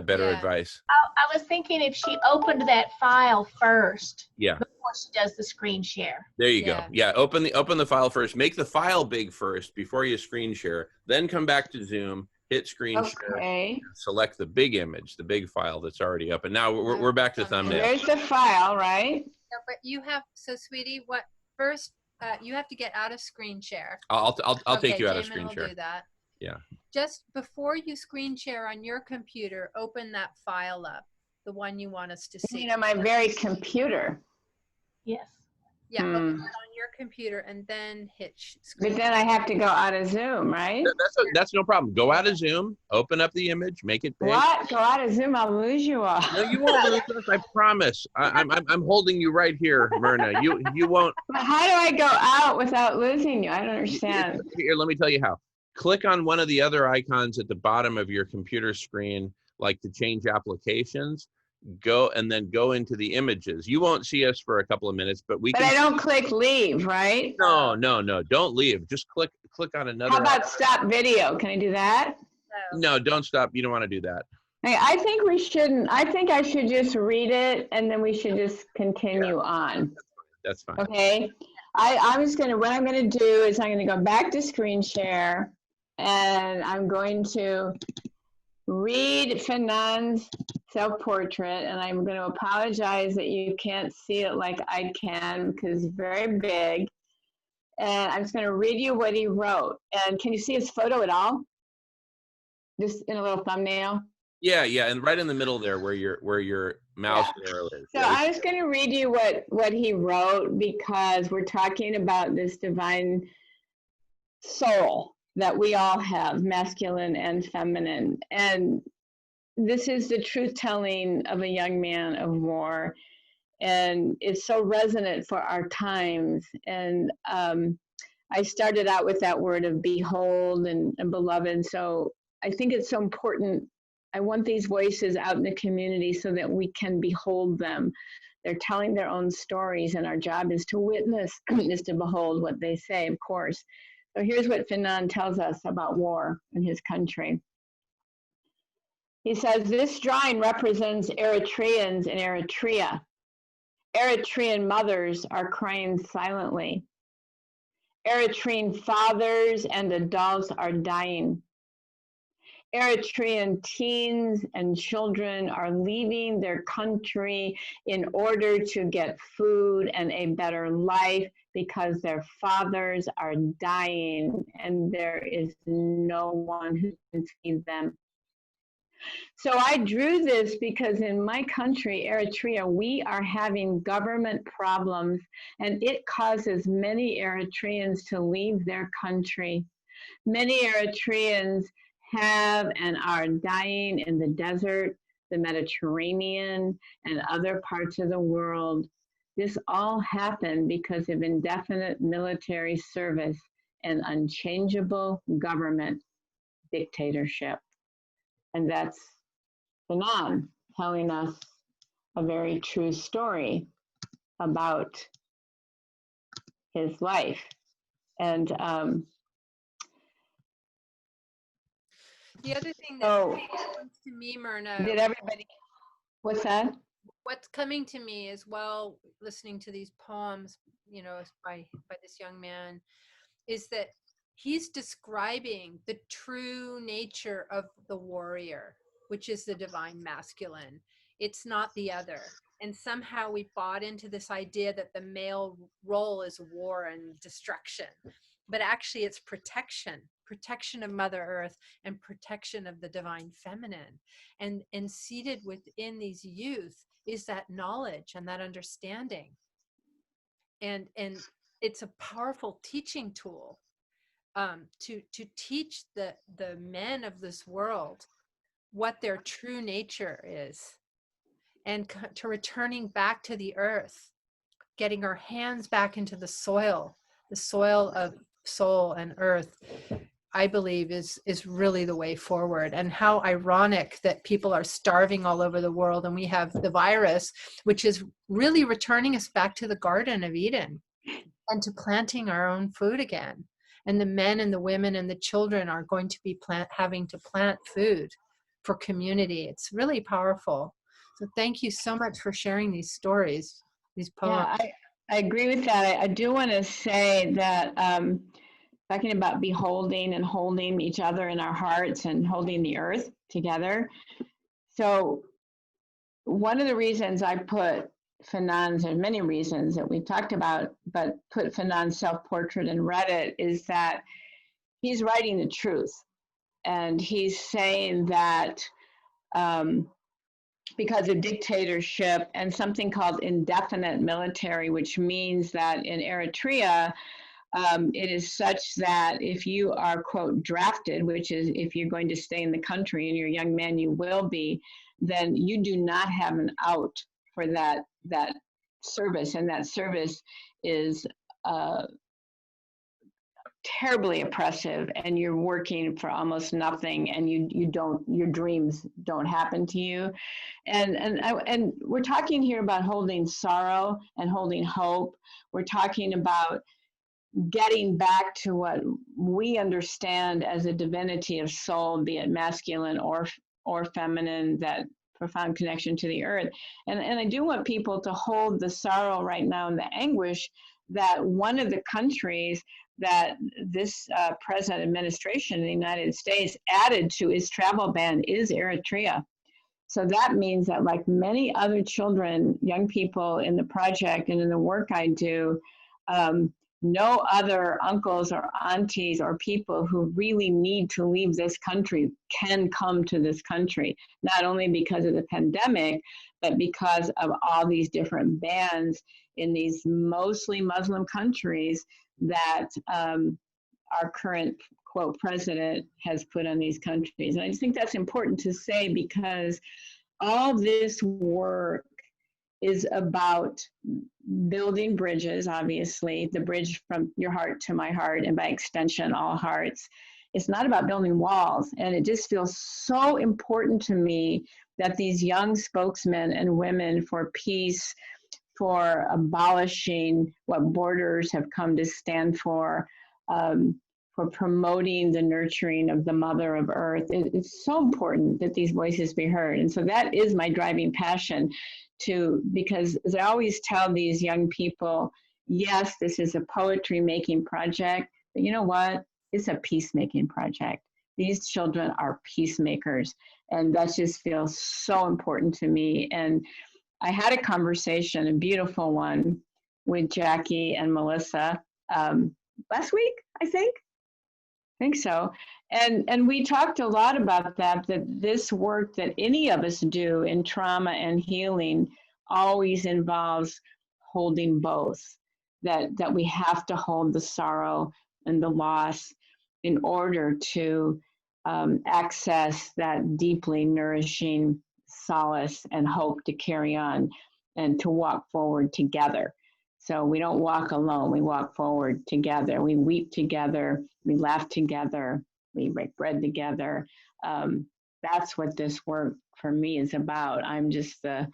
better advice. I was thinking if she opened that file first, before she does the screen share. There you go. Yeah, open the file first. Make the file big first before you screen share. Then come back to Zoom, hit screen share, and select the big image, the big file that's already up. And now we're back to thumbnail. There's the file, right? No, but you have sweetie, what first? You have to get out of screen share. I'll take you out of screen will share. Do that. Yeah. Just before you screen share on your computer, open that file up, the one you want us to see. You know, my very computer. Yes. Yeah, open it on your computer and then hit screen. But then I have to go out of Zoom, right? That's no problem. Go out of Zoom, open up the image, make it big. What? Go out of Zoom? I'll lose you all. No, you won't lose us. I promise. I'm holding you right here, Merna. You won't. But how do I go out without losing you? I don't understand. Here, let me tell you how. Click on one of the other icons at the bottom of your computer screen, like to change applications. Go into the images. You won't see us for a couple of minutes, but we can. But I don't click leave, right? No. Don't leave. Just click on another. How about stop video? Can I do that? No, don't stop. You don't want to do that. I think we shouldn't. I think I should just read it and then we should just continue on. That's fine. Okay. what I'm going to do is I'm going to go back to screen share and I'm going to read Fanon's self-portrait, and I'm going to apologize that you can't see it like I can because it's very big. And I'm just going to read you what he wrote. And can you see his photo at all? Just in a little thumbnail? Yeah, and right in the middle there where your mouse arrow is. So I was going to read you what he wrote because we're talking about this divine soul that we all have, masculine and feminine. And this is the truth-telling of a young man of war. And it's so resonant for our times. And I started out with that word of behold and beloved. So I think it's so important. I want these voices out in the community so that we can behold them. They're telling their own stories, and our job is to witness, is to behold what they say, of course. So here's what Fanon tells us about war in his country. He says, this drawing represents Eritreans in Eritrea. Eritrean mothers are crying silently. Eritrean fathers and adults are dying. Eritrean teens and children are leaving their country in order to get food and a better life because their fathers are dying and there is no one who can feed them. So I drew this because in my country, Eritrea, we are having government problems, and it causes many Eritreans to leave their country. Many Eritreans have and are dying in the desert, the Mediterranean, and other parts of the world. This all happened because of indefinite military service and unchangeable government dictatorship. And that's Fanon telling us a very true story about his life. And the other thing that comes to me, Merna, did everybody, what's that? What's coming to me as well, listening to these poems, you know, by this young man, is that he's describing the true nature of the warrior, which is the divine masculine. It's not the other. And somehow we bought into this idea that the male role is war and destruction, but actually it's protection of Mother Earth and protection of the divine feminine. And seated within these youth is that knowledge and that understanding. And it's a powerful teaching tool to teach the men of this world what their true nature is, and to returning back to the earth, getting our hands back into the soil of soul and earth, I believe is really the way forward. And how ironic that people are starving all over the world, and we have the virus, which is really returning us back to the Garden of Eden and to planting our own food again. And the men and the women and the children are going to be having to plant food for community. It's really powerful. So thank you so much for sharing these stories, these poems. Yeah, I agree with that. I do want to say that talking about beholding and holding each other in our hearts and holding the earth together. So one of the reasons I put Fanon's, there's many reasons that we talked about, but put Fanon's self-portrait and read it, is that he's writing the truth. And he's saying that because of dictatorship and something called indefinite military, which means that in Eritrea, it is such that if you are, quote, drafted, which is if you're going to stay in the country and you're a young man, you will be, then you do not have an out for that service. And that service is terribly oppressive, and you're working for almost nothing, and your dreams don't happen to you. And we're talking here about holding sorrow and holding hope. We're talking about getting back to what we understand as a divinity of soul, be it masculine or feminine, that profound connection to the earth. And I do want people to hold the sorrow right now and the anguish that one of the countries that this present administration in the United States added to its travel ban is Eritrea. So that means that, like many other children, young people in the project and in the work I do, no other uncles or aunties or people who really need to leave this country can come to this country, not only because of the pandemic, but because of all these different bans in these mostly Muslim countries that our current, quote, president has put on these countries. And I just think that's important to say, because all this work is about building bridges, obviously, the bridge from your heart to my heart, and by extension, all hearts. It's not about building walls. And it just feels so important to me that these young spokesmen and women for peace, for abolishing what borders have come to stand for promoting the nurturing of the Mother of Earth. It's so important that these voices be heard. And so that is my driving passion because as I always tell these young people, yes, this is a poetry making project, but you know what? It's a peacemaking project. These children are peacemakers, and that just feels so important to me. And I had a conversation, a beautiful one, with Jackie and Melissa last week, I think so. And we talked a lot about that this work that any of us do in trauma and healing always involves holding both, that we have to hold the sorrow and the loss in order to access that deeply nourishing solace and hope to carry on and to walk forward together. So we don't walk alone, we walk forward together. We weep together, we laugh together, we break bread together. That's what this work for me is about. I'm just the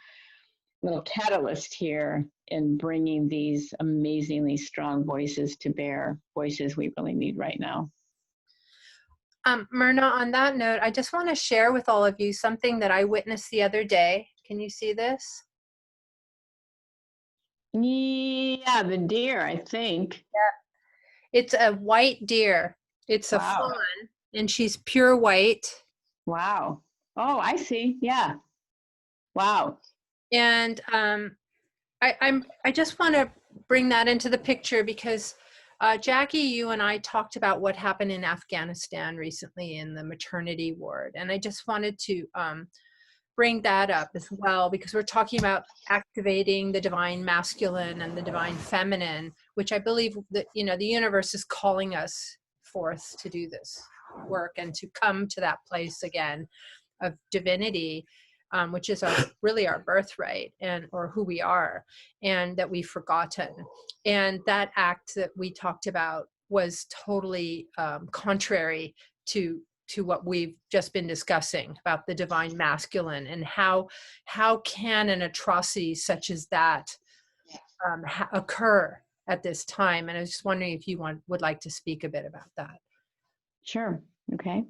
little catalyst here in bringing these amazingly strong voices to bear, voices we really need right now. Merna, on that note, I just want to share with all of you something that I witnessed the other day. Can you see this? Yeah, the deer, I think. Yeah. It's a white deer. It's a fawn, and she's pure white. Wow. Oh, I see. Yeah. Wow. And I just want to bring that into the picture because Jackie, you and I talked about what happened in Afghanistan recently in the maternity ward, and I just wanted to bring that up as well because we're talking about activating the divine masculine and the divine feminine, which I believe that the universe is calling us forth to do this work and to come to that place again of divinity, which is really our birthright or who we are, and that we've forgotten. And that act that we talked about was totally contrary to what we've just been discussing about the divine masculine and how can an atrocity such as that occur at this time. And I was just wondering if you would like to speak a bit about that. Sure. Okay.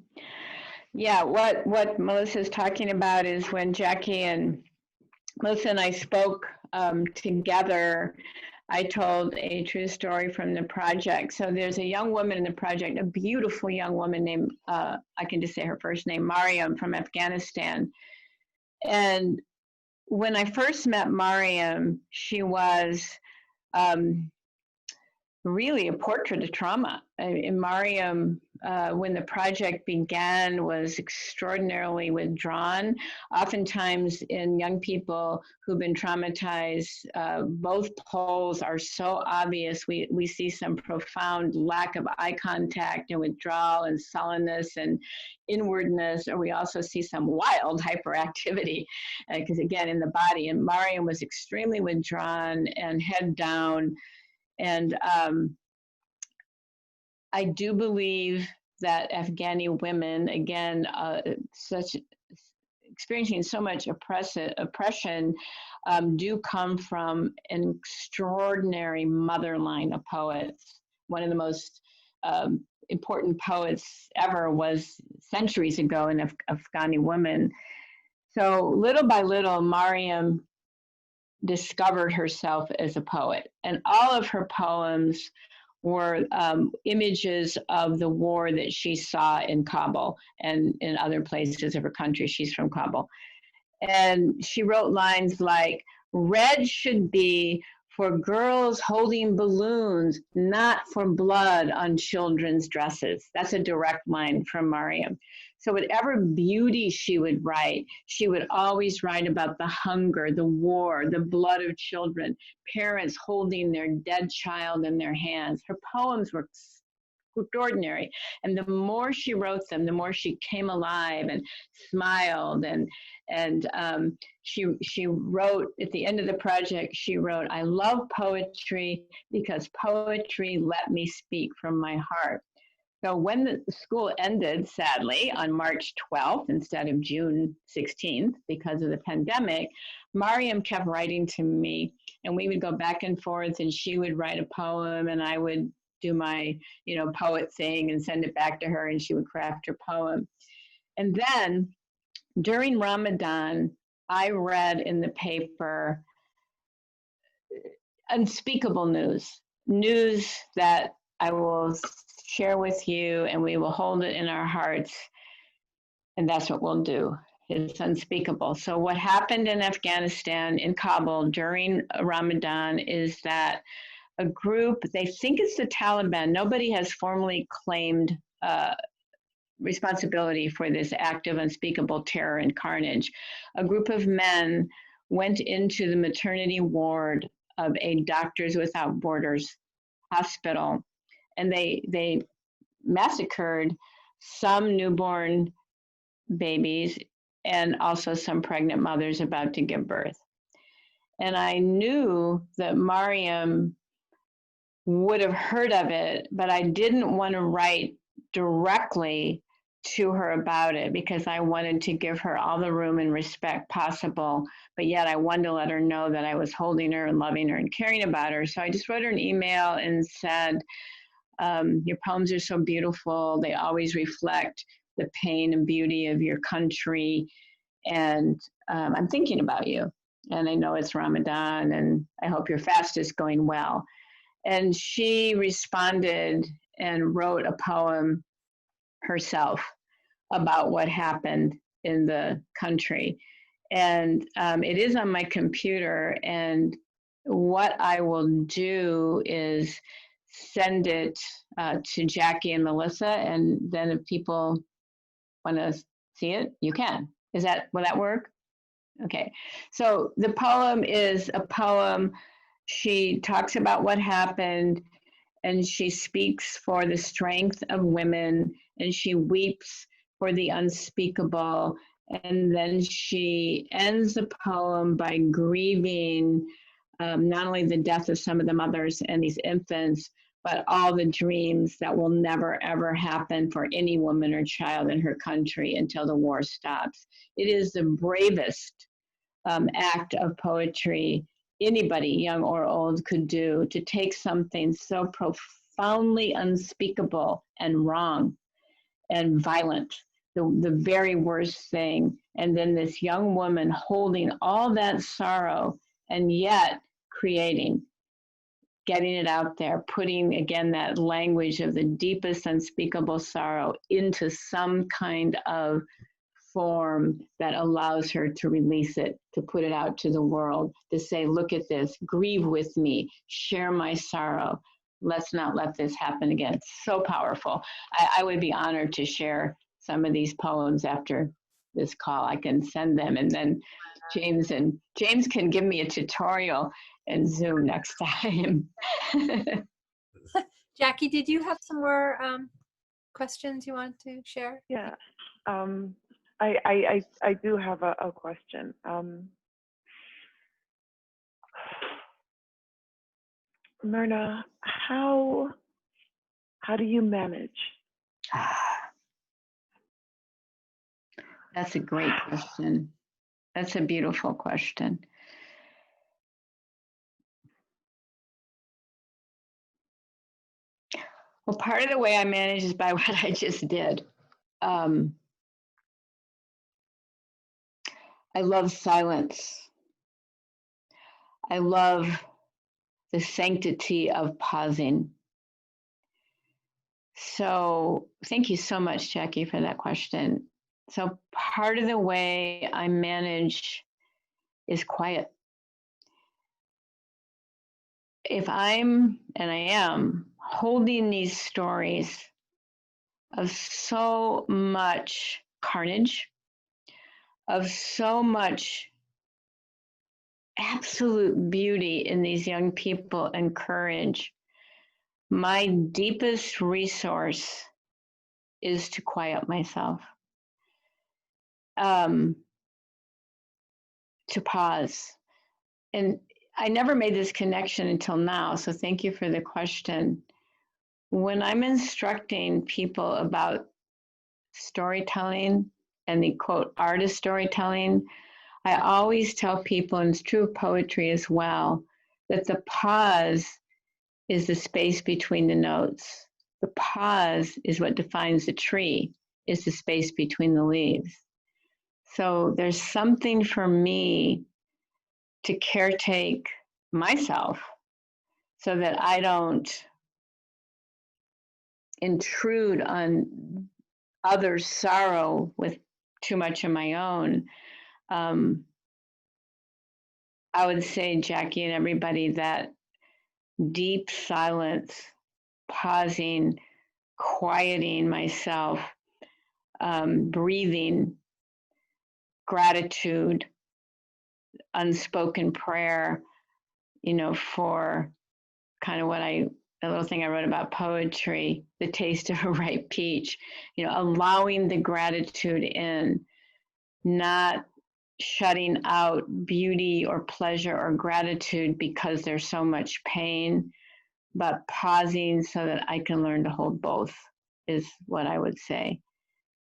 Yeah, what Melissa's talking about is when Jackie and Melissa and I spoke together, I told a true story from the project. So there's a young woman in the project, a beautiful young woman named, I can just say her first name, Mariam, from Afghanistan. And when I first met Mariam, she was really a portrait of trauma. And Mariam, when the project began, was extraordinarily withdrawn. Oftentimes in young people who've been traumatized, both poles are so obvious. We see some profound lack of eye contact and withdrawal and sullenness and inwardness, or we also see some wild hyperactivity, because again, in the body. And Mariam was extremely withdrawn and head down. And I do believe that Afghani women, again, experiencing so much oppression, do come from an extraordinary mother line of poets. One of the most important poets ever was centuries ago in Afghani women. So little by little, Mariam discovered herself as a poet, and all of her poems were images of the war that she saw in Kabul and in other places of her country. She's from Kabul. And she wrote lines like, "Red should be for girls holding balloons, not for blood on children's dresses." That's a direct line from Mariam. So whatever beauty she would write, she would always write about the hunger, the war, the blood of children, parents holding their dead child in their hands. Her poems were extraordinary. And the more she wrote them, the more she came alive and smiled. And she wrote, at the end of the project, she wrote, "I love poetry because poetry let me speak from my heart." So when the school ended, sadly, on March 12th instead of June 16th because of the pandemic, Mariam kept writing to me, and we would go back and forth, and she would write a poem, and I would do my, poet thing and send it back to her, and she would craft her poem. And then during Ramadan, I read in the paper unspeakable news that I will share with you, and we will hold it in our hearts. And that's what we'll do. It's unspeakable. So what happened in Afghanistan, in Kabul during Ramadan, is that a group, they think it's the Taliban. Nobody has formally claimed responsibility for this act of unspeakable terror and carnage. A group of men went into the maternity ward of a Doctors Without Borders hospital, and they massacred some newborn babies and also some pregnant mothers about to give birth. And I knew that Mariam would have heard of it, but I didn't want to write directly to her about it because I wanted to give her all the room and respect possible, but yet I wanted to let her know that I was holding her and loving her and caring about her. So I just wrote her an email and said, your poems are so beautiful. They always reflect the pain and beauty of your country. And I'm thinking about you. And I know it's Ramadan, and I hope your fast is going well. And she responded and wrote a poem herself about what happened in the country. And it is on my computer. And what I will do is send it to Jackie and Melissa. And then if people want to see it, you can. Will that work? Okay. So the poem is a poem. She talks about what happened, and she speaks for the strength of women, and she weeps for the unspeakable. And then she ends the poem by grieving not only the death of some of the mothers and these infants, but all the dreams that will never, ever happen for any woman or child in her country until the war stops. It is the bravest act of poetry anybody, young or old, could do, to take something so profoundly unspeakable and wrong and violent, the very worst thing, and then this young woman holding all that sorrow and yet creating, getting it out there, putting, again, that language of the deepest unspeakable sorrow into some kind of form that allows her to release it, to put it out to the world, to say, look at this, grieve with me, share my sorrow. Let's not let this happen again. So powerful. I would be honored to share some of these poems after this call. I can send them, and then James can give me a tutorial in Zoom next time. Jackie, did you have some more questions you want to share? Yeah. I do have a question. Merna, how do you manage? That's a great question. That's a beautiful question. Well, part of the way I manage is by what I just did. I love silence. I love the sanctity of pausing. So thank you so much, Jackie, for that question. So part of the way I manage is quiet. If I'm, and I am, holding these stories of so much carnage, of so much absolute beauty in these young people and courage, my deepest resource is to quiet myself, to pause. And I never made this connection until now, so thank you for the question. when I'm instructing people about storytelling and the quote art of storytelling, I always tell people, and it's true of poetry as well, that the pause is the space between the notes. The pause is what defines the tree, is the space between the leaves. So there's something for me to caretake myself so that I don't intrude on others' sorrow with too much of my own. I would say, Jackie and everybody, that deep silence, pausing, quieting myself, breathing, gratitude, unspoken prayer, for kind of a little thing I wrote about poetry, the taste of a ripe peach, allowing the gratitude in, not shutting out beauty or pleasure or gratitude because there's so much pain, but pausing so that I can learn to hold both is what I would say.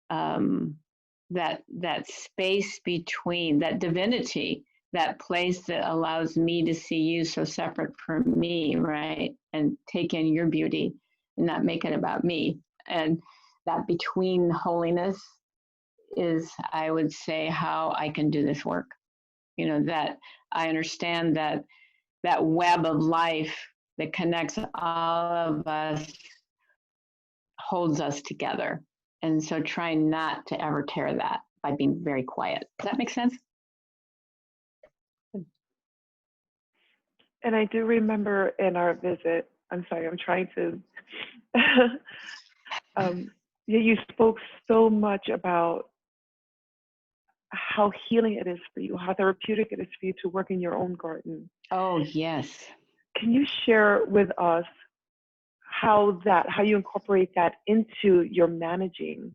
That space between, that divinity, that place that allows me to see you so separate from me, right? And take in your beauty and not make it about me. And that between holiness is, I would say, how I can do this work. That I understand that web of life that connects all of us holds us together. And so trying not to ever tear that by being very quiet. Does that make sense? And I do remember in our visit, I'm sorry, I'm trying to, you spoke so much about how healing it is for you, how therapeutic it is for you to work in your own garden. Oh, yes. Can you share with us how you incorporate that into your managing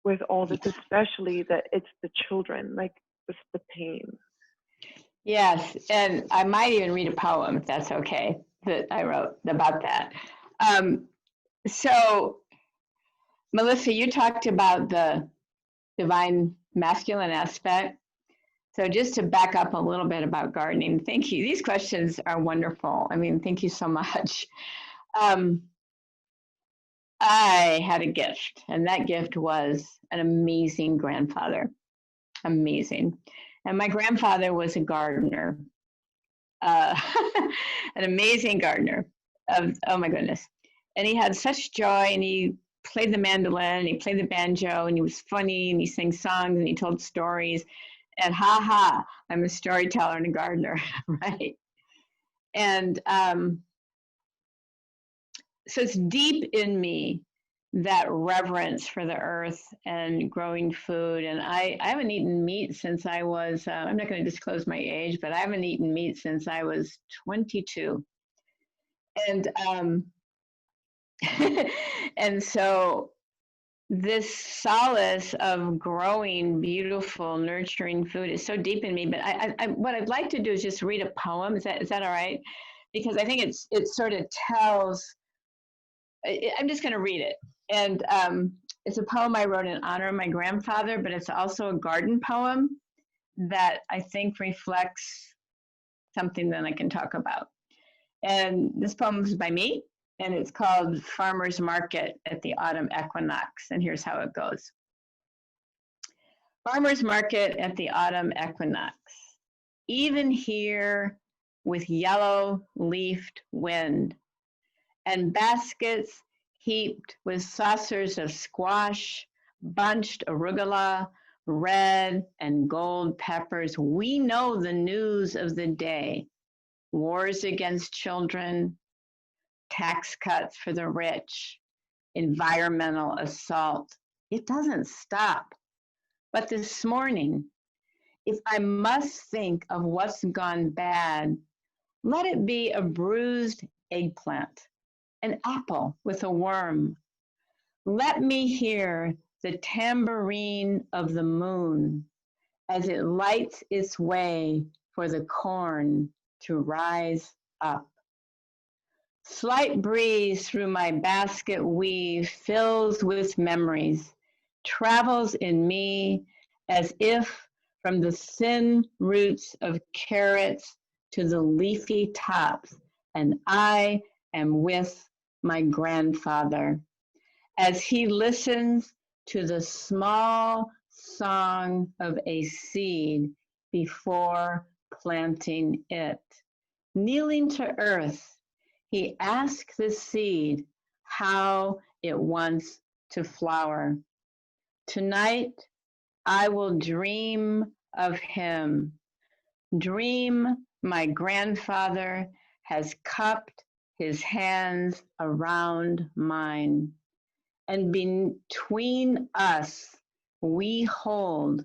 with all this, especially that it's the children, like it's the pain? Yes, and I might even read a poem, if that's okay, that I wrote about that. So, Melissa, you talked about the divine masculine aspect. So just to back up a little bit about gardening, thank you. These questions are wonderful. I mean, thank you so much. I had a gift, and that gift was an amazing grandfather. Amazing. And my grandfather was a gardener, an amazing gardener. Oh my goodness. And he had such joy, and he played the mandolin, and he played the banjo, and he was funny, and he sang songs, and he told stories. And I'm a storyteller and a gardener, right? And so it's deep in me, that reverence for the earth and growing food. And I haven't eaten meat since I was, I'm not going to disclose my age, but I haven't eaten meat since I was 22. And and so this solace of growing beautiful, nurturing food is so deep in me. But I what I'd like to do is just read a poem. Is that all right? Because I think it sort of tells. I'm just going to read it. And it's a poem I wrote in honor of my grandfather, but it's also a garden poem that I think reflects something that I can talk about. And this poem is by me, and it's called Farmer's Market at the Autumn Equinox. And here's how it goes. Farmer's Market at the Autumn Equinox. Even here with yellow-leafed wind, and baskets heaped with saucers of squash, bunched arugula, red and gold peppers. We know the news of the day. Wars against children, tax cuts for the rich, environmental assault. It doesn't stop. But this morning, if I must think of what's gone bad, let it be a bruised eggplant, an apple with a worm. Let me hear the tambourine of the moon as it lights its way for the corn to rise up. Slight breeze through my basket weave fills with memories, travels in me as if from the thin roots of carrots to the leafy tops, and I am with my grandfather as he listens to the small song of a seed before planting it. Kneeling to earth, he asks the seed how it wants to flower. Tonight, I will dream of him. Dream my grandfather has cupped his hands around mine. And between us, we hold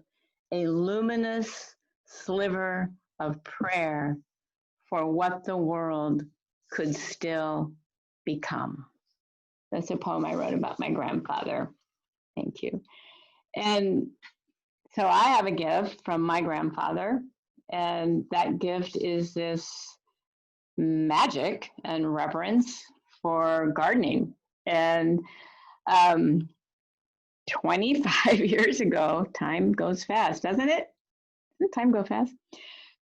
a luminous sliver of prayer for what the world could still become. That's a poem I wrote about my grandfather. Thank you. And so I have a gift from my grandfather, and that gift is this magic and reverence for gardening. And 25 years ago, time goes fast, doesn't it? Doesn't time go fast?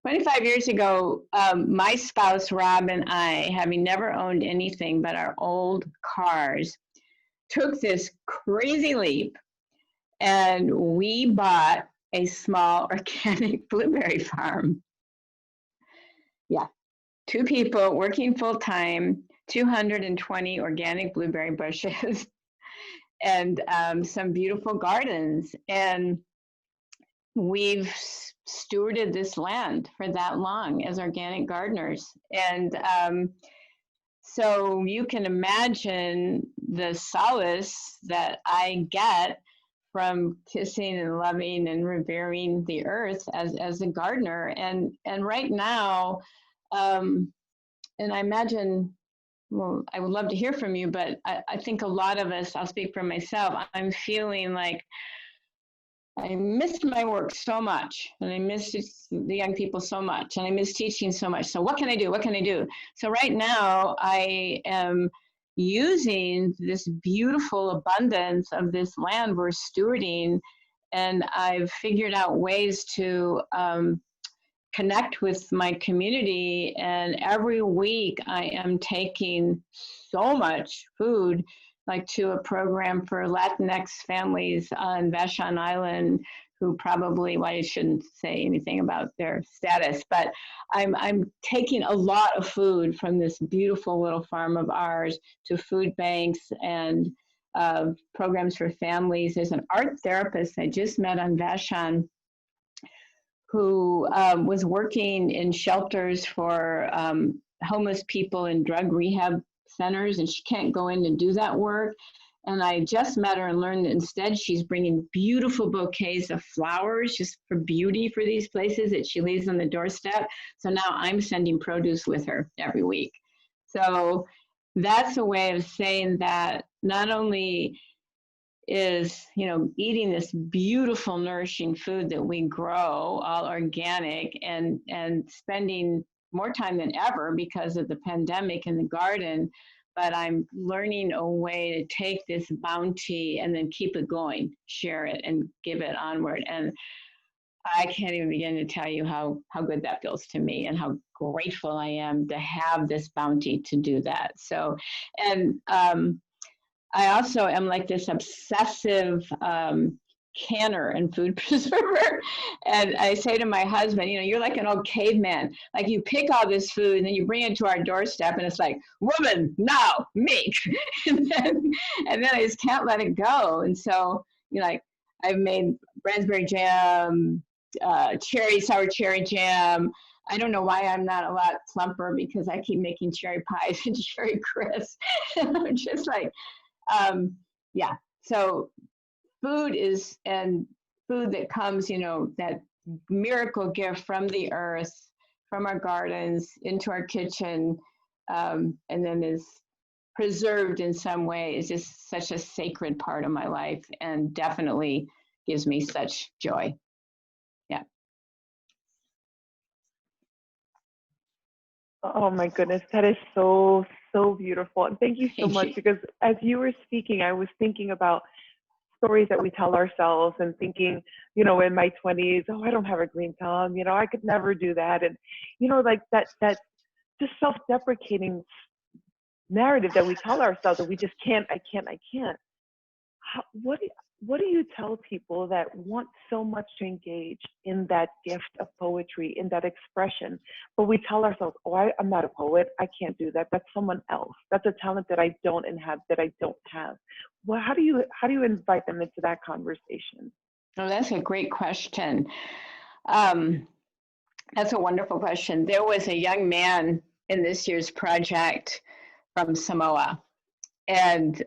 25 years ago, my spouse, Rob, and I, having never owned anything but our old cars, took this crazy leap, and we bought a small organic blueberry farm. Yeah, 2 people working full-time, 220 organic blueberry bushes, and some beautiful gardens. And we've stewarded this land for that long as organic gardeners. And so you can imagine the solace that I get from kissing and loving and revering the earth as a gardener. And right now, and I imagine, well, I would love to hear from you, but I think a lot of us, I'll speak for myself, I'm feeling like I missed my work so much, and I missed the young people so much, and I miss teaching so much. So what can I do? What can I do? So right now I am using this beautiful abundance of this land we're stewarding, and I've figured out ways to connect with my community. And every week I am taking so much food, like to a program for Latinx families on Vashon Island, who probably, well, I shouldn't say anything about their status, but I'm taking a lot of food from this beautiful little farm of ours to food banks and programs for families. There's an art therapist I just met on Vashon who was working in shelters for homeless people in drug rehab centers, and she can't go in and do that work. And I just met her and learned that instead she's bringing beautiful bouquets of flowers just for beauty for these places that she leaves on the doorstep. So now I'm sending produce with her every week. So that's a way of saying that not only is, you know, eating this beautiful, nourishing food that we grow, all organic, and spending more time than ever because of the pandemic in the garden, but I'm learning a way to take this bounty and then keep it going, share it, and give it onward. And I can't even begin to tell you how good that feels to me and how grateful I am to have this bounty to do that. So, and I also am like this obsessive canner and food preserver. And I say to my husband, you know, you're like an old caveman. Like you pick all this food and then you bring it to our doorstep and it's like, woman, now, make. and then I just can't let it go. And so, you know, like I've made raspberry jam, sour cherry jam. I don't know why I'm not a lot plumper because I keep making cherry pies and cherry crisps. And I'm just like, yeah, so food is, and food that comes, you know, that miracle gift from the earth, from our gardens into our kitchen, and then is preserved in some way, is just such a sacred part of my life and definitely gives me such joy. Yeah. Oh my goodness, that is so so beautiful. And thank you so Thank much, you. because as you were speaking, I was thinking about stories that we tell ourselves and thinking, in my 20s, oh, I don't have a green thumb, I could never do that. And, like that just self-deprecating narrative that we tell ourselves that we just can't, I can't. What do you tell people that want so much to engage in that gift of poetry, in that expression, but we tell ourselves, oh, I'm not a poet, I can't do that. That's someone else. That's a talent that I don't have. Well, how do you invite them into that conversation? Oh, that's a great question. That's a wonderful question. There was a young man in this year's project from Samoa, and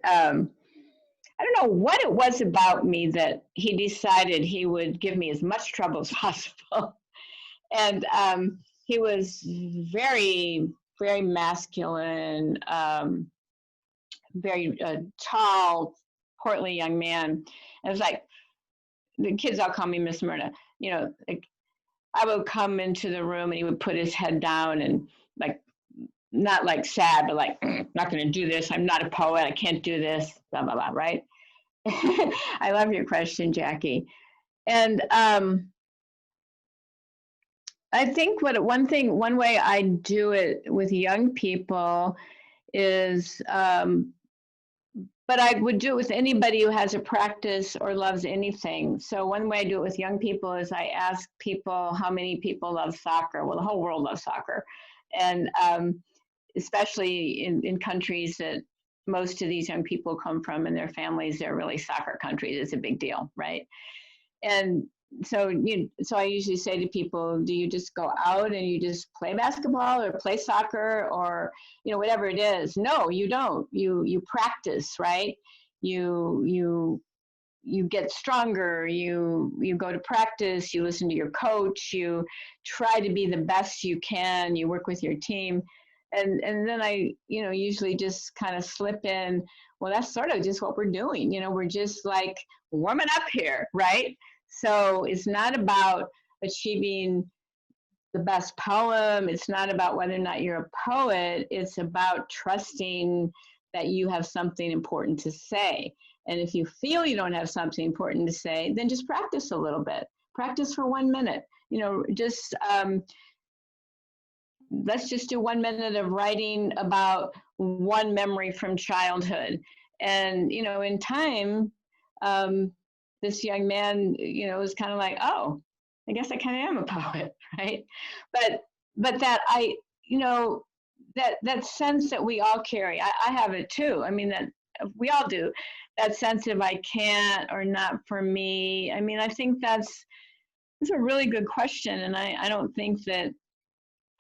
I don't know what it was about me that he decided he would give me as much trouble as possible. And he was very, very masculine, very tall, portly young man. And it was like, the kids all call me Miss Merna. Like, I would come into the room and he would put his head down and like, not like sad, but like, not going to do this. I'm not a poet. I can't do this, blah, blah, blah, right? I love your question, Jackie. And I think one way I do it with young people is, but I would do it with anybody who has a practice or loves anything. So one way I do it with young people is I ask people how many people love soccer. Well, the whole world loves soccer. And especially in countries that most of these young people come from and their families, they're really soccer countries. It's a big deal, right? And so I usually say to people, do you just go out and you just play basketball or play soccer or whatever it is? No, you don't. You practice, right? You get stronger, you go to practice, you listen to your coach, you try to be the best you can, you work with your team. And then I usually just kind of slip in, well, that's sort of just what we're doing. We're just like warming up here, right? So it's not about achieving the best poem. It's not about whether or not you're a poet. It's about trusting that you have something important to say. And if you feel you don't have something important to say, then just practice a little bit. Practice for 1 minute. Let's just do 1 minute of writing about one memory from childhood. And, in time, this young man, was kind of like, oh, I guess I kind of am a poet, right? But that that sense that we all carry, I have it too. I mean, that we all do, that sense of I can't or not for me. I mean, I think that's a really good question. And I don't think that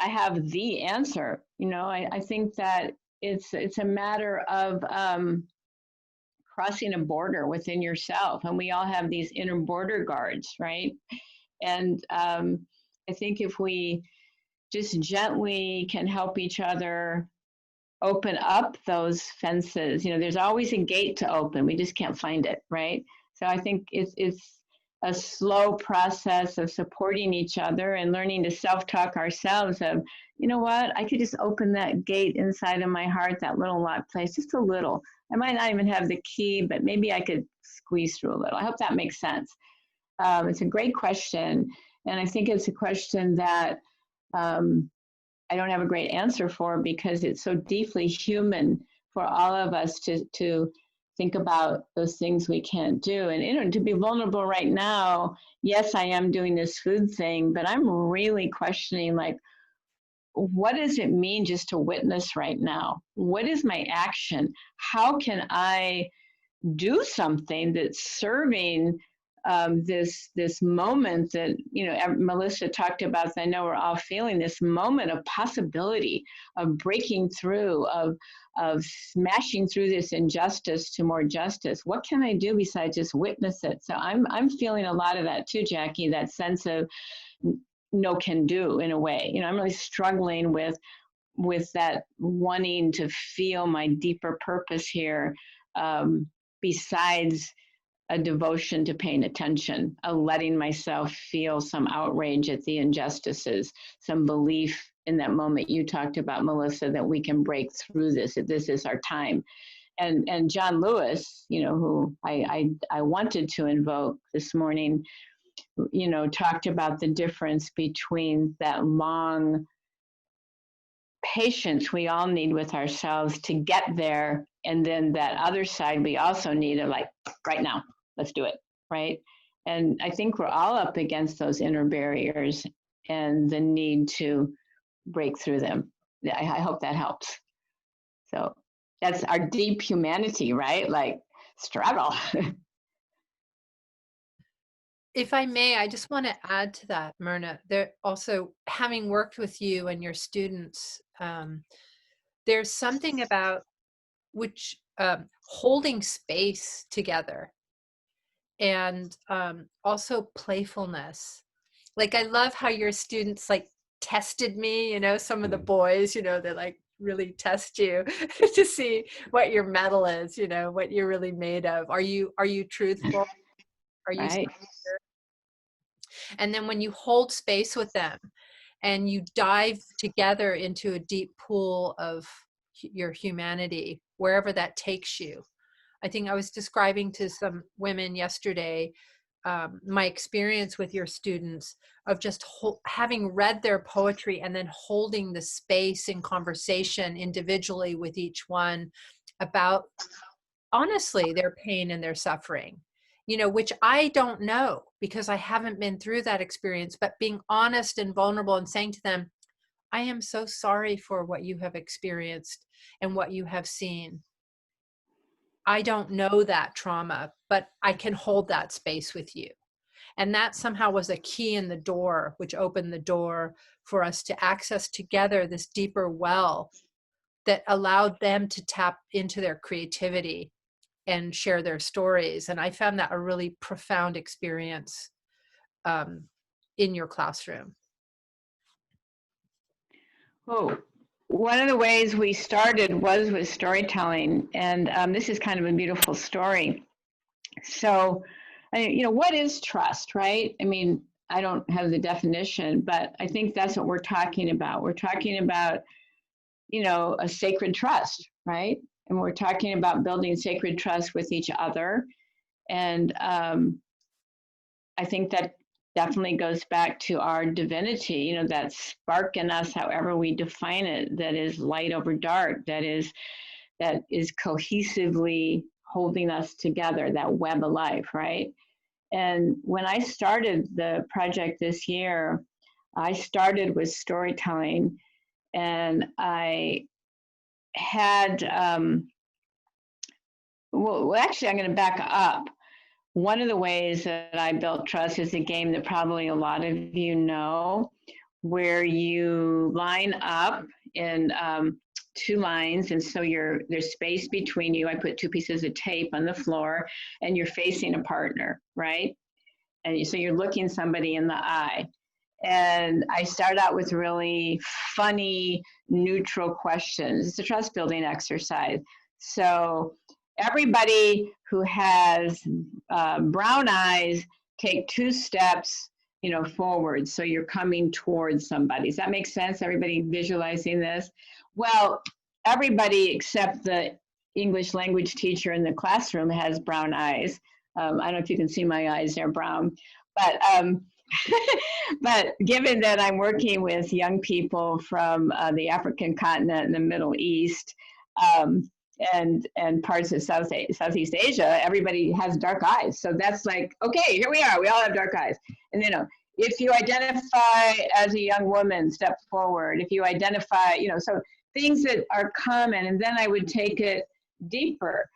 I have the answer. I think that it's a matter of crossing a border within yourself, and we all have these inner border guards, right? And I think if we just gently can help each other open up those fences, there's always a gate to open. We just can't find it, right? So I think it's a slow process of supporting each other and learning to self-talk ourselves of, what, I could just open that gate inside of my heart, that little locked place, just a little. I might not even have the key, but maybe I could squeeze through a little. I hope that makes sense. It's a great question. And I think it's a question that I don't have a great answer for, because it's so deeply human for all of us to think about those things we can't do. And to be vulnerable right now, yes, I am doing this food thing, but I'm really questioning, like, what does it mean just to witness right now? What is my action? How can I do something that's serving this moment that Melissa talked about? I know we're all feeling this moment of possibility, of breaking through, of smashing through this injustice to more justice. What can I do besides just witness it? So I'm feeling a lot of that too, Jackie. That sense of no can do, in a way. I'm really struggling with that, wanting to feel my deeper purpose here, besides a devotion to paying attention, a letting myself feel some outrage at the injustices, some belief in that moment you talked about, Melissa, that we can break through this, that this is our time. And John Lewis, you know, who I wanted to invoke this morning, you know, talked about the difference between that long patience we all need with ourselves to get there, and then that other side we also need of like, right now, let's do it, right? And I think we're all up against those inner barriers and the need to break through them. I hope that helps. So that's our deep humanity, right? Like, struggle. If I may, I just want to add to that, Merna. There also, having worked with you and your students, there's something about which holding space together, and also playfulness. Like, I love how your students like tested me, you know, some of the boys, you know, they like really test you to see what your metal is, you know, what you're really made of. Are you truthful? Are you Right. sincere? And then when you hold space with them and you dive together into a deep pool of your humanity, wherever that takes you. I think I was describing to some women yesterday my experience with your students of just having read their poetry and then holding the space in conversation individually with each one about, honestly, their pain and their suffering, you know, which I don't know because I haven't been through that experience, but being honest and vulnerable and saying to them, I am so sorry for what you have experienced and what you have seen. I don't know that trauma, but I can hold that space with you. And that somehow was a key in the door, which opened the door for us to access together this deeper well that allowed them to tap into their creativity and share their stories. And I found that a really profound experience in your classroom. Oh, one of the ways we started was with storytelling, and this is kind of a beautiful story. So, you know, what is trust, right? I mean, I don't have the definition, but I think that's what we're talking about. We're talking about, you know, a sacred trust, right? And we're talking about building sacred trust with each other. And I think that definitely goes back to our divinity, you know, that spark in us, however we define it, that is light over dark, that is cohesively holding us together, that web of life, right? And when I started the project this year, I started with storytelling, and I had, well, actually, I'm going to back up. One of the ways that I built trust is a game that probably a lot of you know, where you line up in two lines, and so there's space between you. I put two pieces of tape on the floor, and you're facing a partner, right? And so you're looking somebody in the eye. And I start out with really funny, neutral questions. It's a trust building exercise. So everybody who has brown eyes, take 2 steps, you know, forward. So you're coming towards somebody. Does that make sense? Everybody visualizing this? Well, everybody except the English language teacher in the classroom has brown eyes. I don't know if you can see my eyes, they're brown. But but given that I'm working with young people from the African continent and the Middle East, and parts of Southeast Asia, everybody has dark eyes. So that's like, okay, here we are. We all have dark eyes. And you know, if you identify as a young woman, step forward. If you identify, you know, so things that are common. And then I would take it deeper.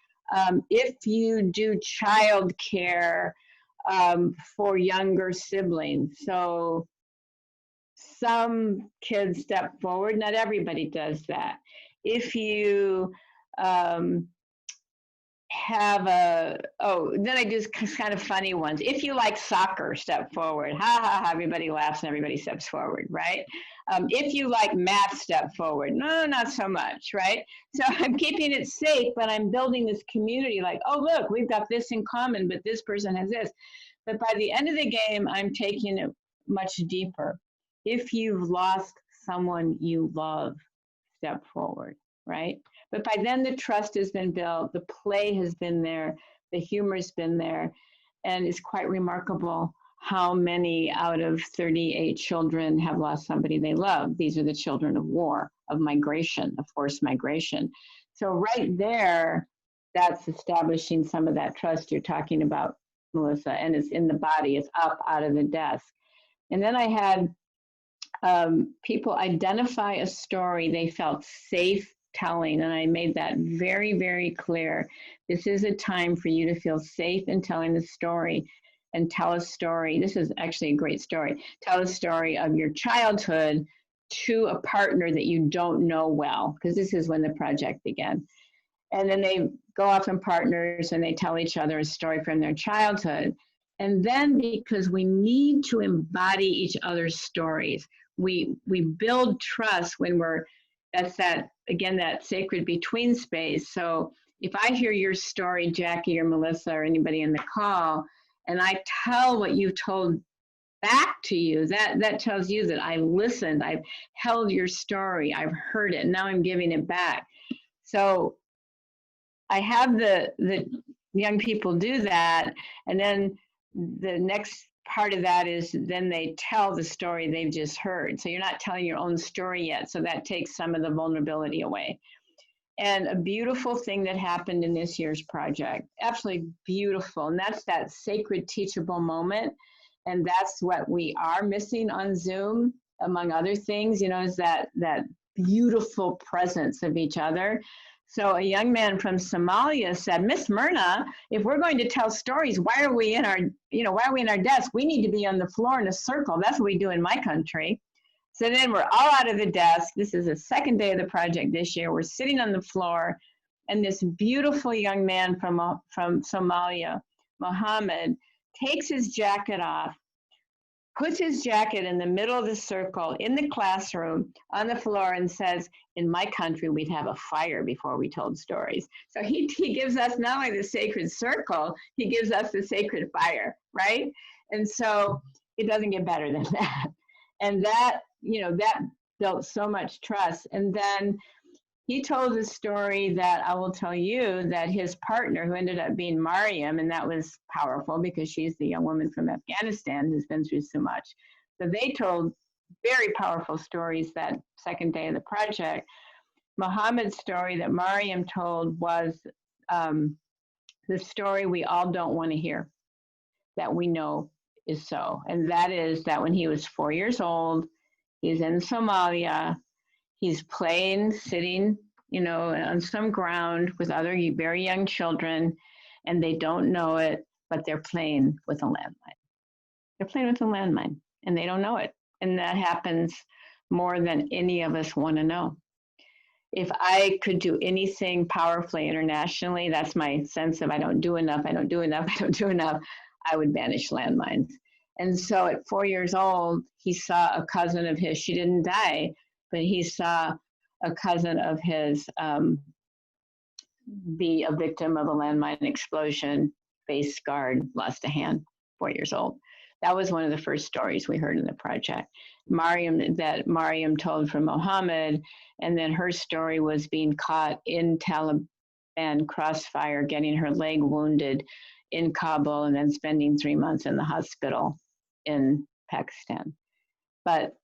If you do childcare for younger siblings, so some kids step forward, not everybody does that. If you have then I do kind of funny ones. If you like soccer, step forward. Ha ha ha, everybody laughs and everybody steps forward, right? If you like math, step forward. No, not so much, right? So I'm keeping it safe, but I'm building this community like, oh, look, we've got this in common, but this person has this. But by the end of the game, I'm taking it much deeper. If you've lost someone you love step forward, right? But by then the trust has been built, the play has been there, the humor's been there, and it's quite remarkable how many out of 38 children have lost somebody they love. These are the children of war, of migration, of forced migration. So right there, that's establishing some of that trust you're talking about, Melissa, and it's in the body, it's up out of the desk. And then I had people identify a story they felt safe telling, and I made that very, very clear. This is a time for you to feel safe in telling the story, and tell a story. This is actually a great story. Tell a story of your childhood to a partner that you don't know well, because this is when the project began. And then they go off in partners and they tell each other a story from their childhood. And then, because we need to embody each other's stories, we build trust when that's that, again, that sacred between space. So if I hear your story, Jackie or Melissa or anybody in the call, and I tell what you told back to you, that tells you that I listened, I've held your story, I've heard it, now I'm giving it back. So I have the young people do that, and then the next part of that is then they tell the story they've just heard. So you're not telling your own story yet, so that takes some of the vulnerability away. And a beautiful thing that happened in this year's project, absolutely beautiful, and that's that sacred teachable moment. And that's what we are missing on Zoom, among other things, is that beautiful presence of each other. So a young man from Somalia said, Miss Merna, if we're going to tell stories, why are we in our desk? We need to be on the floor in a circle. That's what we do in my country. So then we're all out of the desk. This is the second day of the project this year. We're sitting on the floor, and this beautiful young man from Somalia, Mohammed, takes his jacket off, puts his jacket in the middle of the circle in the classroom on the floor, and says, in my country, we'd have a fire before we told stories. So he gives us not only the sacred circle, he gives us the sacred fire, right? And so it doesn't get better than that. And that built so much trust. And then he told a story that I will tell you, that his partner, who ended up being Mariam, and that was powerful because she's the young woman from Afghanistan who's been through so much. So they told very powerful stories that second day of the project. Muhammad's story that Mariam told was the story we all don't want to hear, that we know is so. And that is that when he was 4 years old, he's in Somalia, he's playing, sitting, on some ground with other very young children, and they don't know it, but they're playing with a landmine. They're playing with a landmine, and they don't know it. And that happens more than any of us want to know. If I could do anything powerfully internationally, that's my sense of I don't do enough, I would banish landmines. And so at 4 years old, he saw a cousin of his, she didn't die, but he saw a cousin of his be a victim of a landmine explosion, face scarred, lost a hand, 4 years old. That was one of the first stories we heard in the project. Mariam told from Mohammed, and then her story was being caught in Taliban crossfire, getting her leg wounded in Kabul, and then spending 3 months in the hospital in Pakistan. But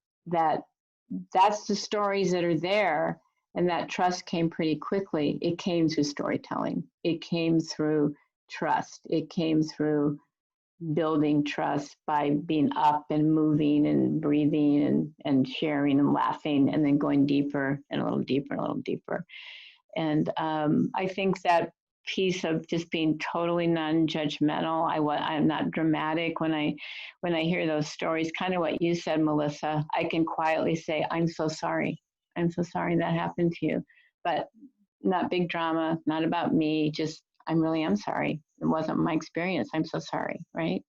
that's the stories that are there, and that trust came pretty quickly. It came through storytelling. It came through trust. It came through building trust by being up and moving and breathing and sharing and laughing, and then going deeper and a little deeper and a little deeper. And I think that piece of just being totally non-judgmental. I'm not dramatic when I hear those stories. Kind of what you said, Melissa. I can quietly say, "I'm so sorry. I'm so sorry that happened to you," but not big drama, not about me. Just I really am sorry. It wasn't my experience. I'm so sorry. Right?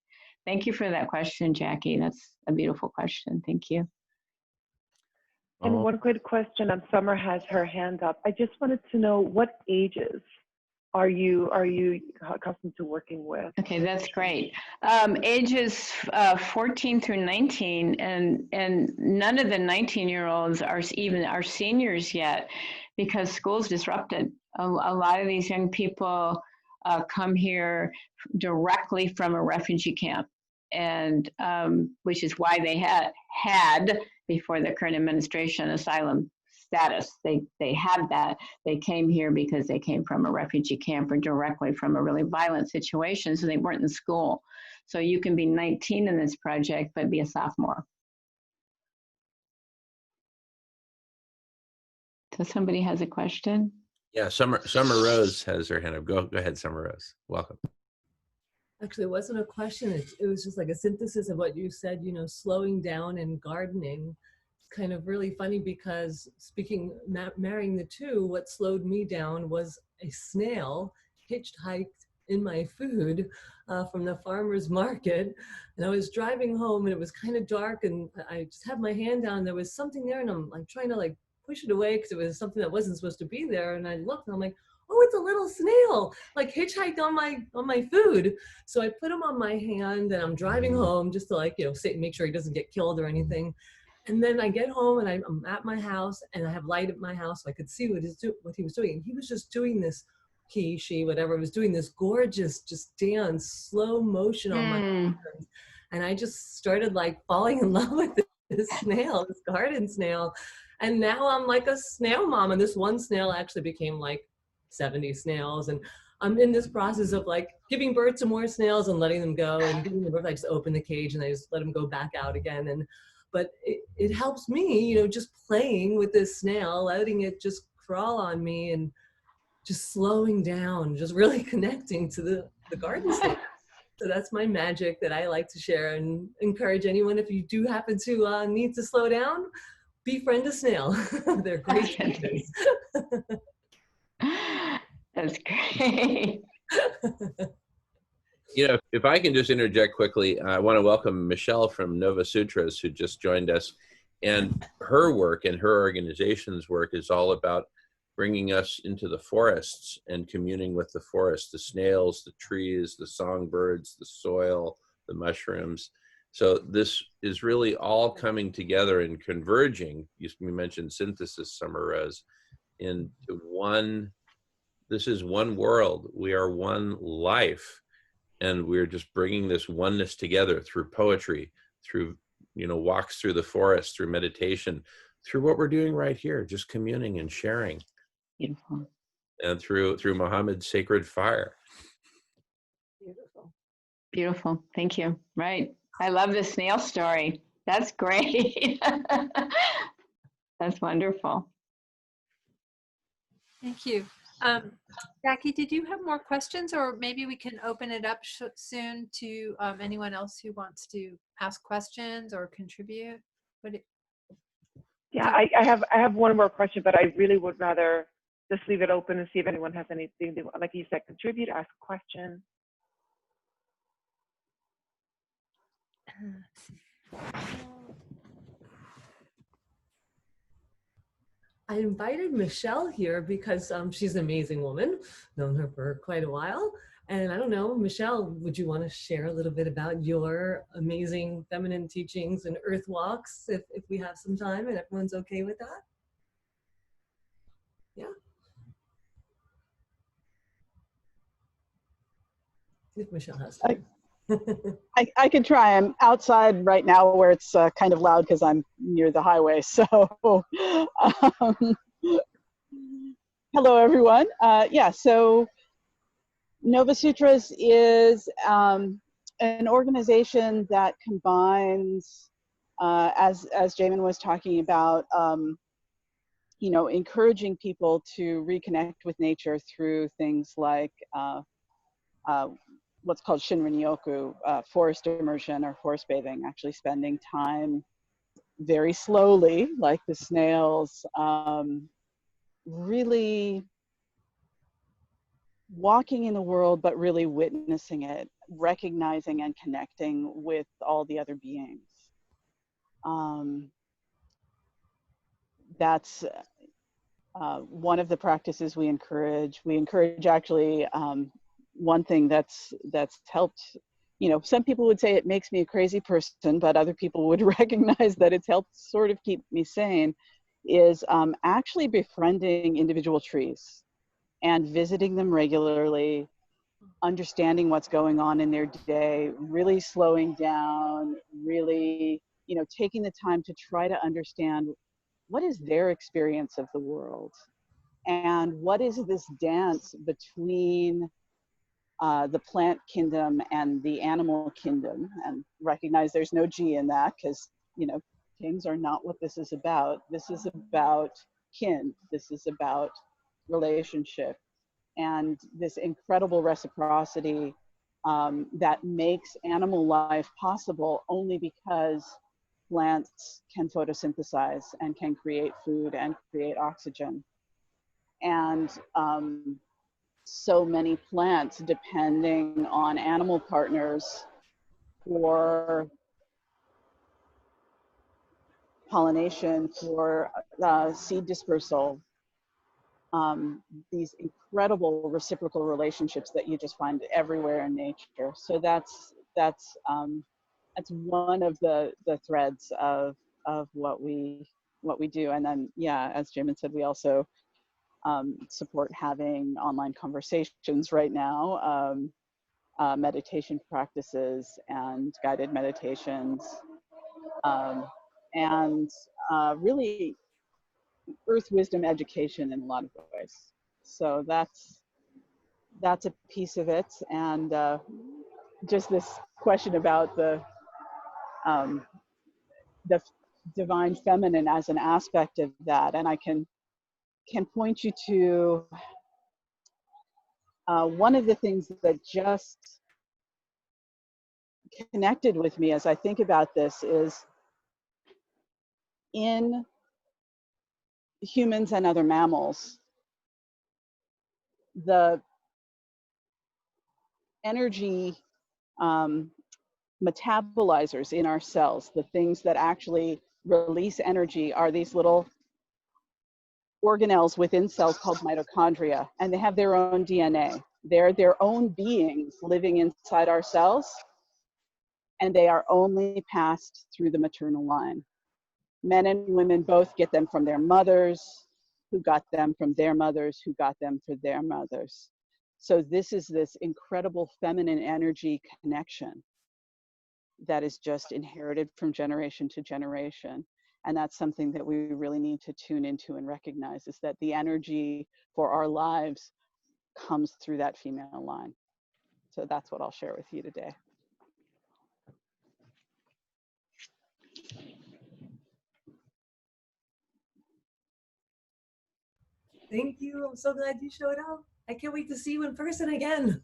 Thank you for that question, Jackie. That's a beautiful question. Thank you. And one quick question. Summer has her hand up. I just wanted to know what ages are you accustomed to working with? Okay, that's great. Ages 14 through 19, and none of the 19-year-olds are seniors yet, because school's disrupted. A lot of these young people come here directly from a refugee camp, and which is why they had before the current administration asylum status. They had that. They came here because they came from a refugee camp or directly from a really violent situation, so they weren't in school. So you can be 19 in this project, but be a sophomore. So somebody has a question? Yeah, Summer Rose has her hand up. Go ahead, Summer Rose. Welcome. Actually, it wasn't a question. It was just like a synthesis of what you said, you know, slowing down and gardening. It's kind of really funny because marrying the two, what slowed me down was a snail hitchhiked in my food from the farmer's market. And I was driving home and it was kind of dark and I just had my hand down. There was something there and I'm like trying to like push it away because it was something that wasn't supposed to be there. And I looked and I'm like, oh, it's a little snail, like hitchhiked on my food. So I put him on my hand and I'm driving home just to like, you know, make sure he doesn't get killed or anything. And then I get home and I'm at my house and I have light at my house so I could see what he was doing. And he was just doing this, she, whatever, was doing this gorgeous just dance, slow motion on my hands. And I just started like falling in love with this snail, this garden snail. And now I'm like a snail mom. And this one snail actually became like 70 snails, and I'm in this process of like giving birth to more snails and letting them go, and giving them birth, I just open the cage and I just let them go back out again. And but it helps me, you know, just playing with this snail, letting it just crawl on me and just slowing down, just really connecting to the garden snail. So that's my magic that I like to share and encourage anyone, if you do happen to need to slow down, befriend a snail. They're great teachers. That's great. You know, if I can just interject quickly, I want to welcome Michelle from Nova Sutras, who just joined us. And her work and her organization's work is all about bringing us into the forests and communing with the forest, the snails, the trees, the songbirds, the soil, the mushrooms. So this is really all coming together and converging. You mentioned synthesis, Summer Rose, into one. This is one world. We are one life. And we're just bringing this oneness together through poetry, through, you know, walks through the forest, through meditation, through what we're doing right here, just communing and sharing. Beautiful. And through Muhammad's sacred fire. Beautiful. Beautiful. Thank you. Right. I love the snail story. That's great. That's wonderful. Thank you. Jackie, did you have more questions, or maybe we can open it up soon to anyone else who wants to ask questions or contribute? Yeah, I have one more question, but I really would rather just leave it open and see if anyone has anything they want, like you said, contribute, ask a question. I invited Michelle here because she's an amazing woman, known her for quite a while. And I don't know, Michelle, would you want to share a little bit about your amazing feminine teachings and earth walks if we have some time and everyone's okay with that? Yeah. If Michelle has time. I can try. I'm outside right now where it's kind of loud because I'm near the highway. So, hello everyone. Yeah, so Nova Sutras is an organization that combines, as Jamin was talking about, you know, encouraging people to reconnect with nature through things like what's called Shinrin-yoku, forest immersion or forest bathing, actually spending time very slowly, like the snails, really walking in the world, but really witnessing it, recognizing and connecting with all the other beings. That's one of the practices we encourage actually, one thing that's helped, you know, some people would say it makes me a crazy person, but other people would recognize that it's helped sort of keep me sane, is actually befriending individual trees and visiting them regularly, understanding what's going on in their day, really slowing down, really, you know, taking the time to try to understand what is their experience of the world and what is this dance between the plant kingdom and the animal kingdom, and recognize there's no G in that, because, you know, kings are not what this is about. This is about kin. This is about relationship and this incredible reciprocity that makes animal life possible only because plants can photosynthesize and can create food and create oxygen. And so many plants depending on animal partners for pollination, for seed dispersal, these incredible reciprocal relationships that you just find everywhere in nature. So that's one of the threads of what we do. And then, yeah, as Jamin said, we also support having online conversations right now, meditation practices and guided meditations, and really earth wisdom education in a lot of ways. So that's a piece of it. And just this question about the divine feminine as an aspect of that. And I can point you to one of the things that just connected with me as I think about this is in humans and other mammals, the energy metabolizers in our cells, the things that actually release energy, are these little organelles within cells called mitochondria, and they have their own DNA. They're their own beings living inside our cells, and they are only passed through the maternal line. Men and women both get them from their mothers, who got them from their mothers, who got them from their mothers. So this is this incredible feminine energy connection that is just inherited from generation to generation. And that's something that we really need to tune into and recognize, is that the energy for our lives comes through that female line. So that's what I'll share with you today. Thank you. I'm so glad you showed up. I can't wait to see you in person again.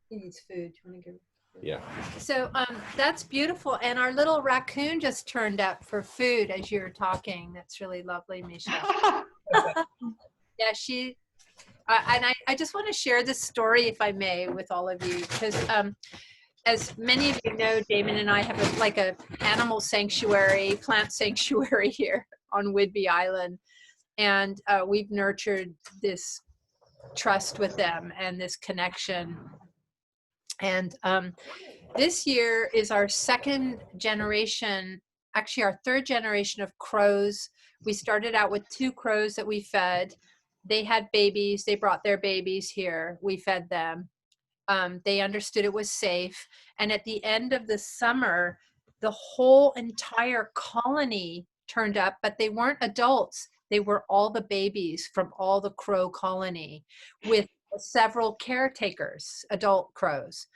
He needs food. Do you want to give? Yeah. So that's beautiful. And our little raccoon just turned up for food as you were talking. That's really lovely, Misha. Yeah, she, and I just want to share this story, if I may, with all of you, because as many of you know, Damon and I have a animal sanctuary, plant sanctuary here on Whidbey Island. And we've nurtured this trust with them and this connection. And this year is our second generation, actually our third generation of crows. We started out with 2 crows that we fed. They had babies. They brought their babies here. We fed them. They understood it was safe. And at the end of the summer, the whole entire colony turned up, but they weren't adults. They were all the babies from all the crow colony with several caretakers, adult crows.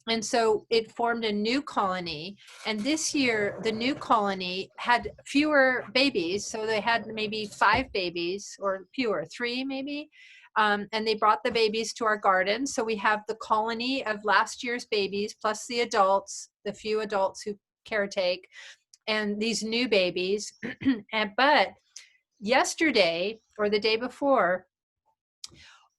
And so it formed a new colony. And this year, the new colony had fewer babies. So they had maybe 5 babies or fewer, 3 maybe. And they brought the babies to our garden. So we have the colony of last year's babies, plus the adults, the few adults who caretake, and these new babies. But yesterday or the day before,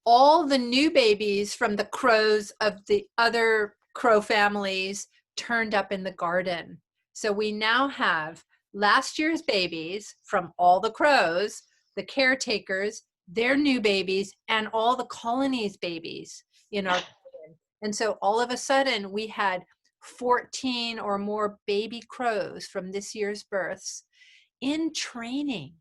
all the new babies from the crows of the other crow families turned up in the garden. So we now have last year's babies from all the crows, the caretakers, their new babies, and all the colonies babies in our garden. And so all of a sudden we had 14 or more baby crows from this year's births in training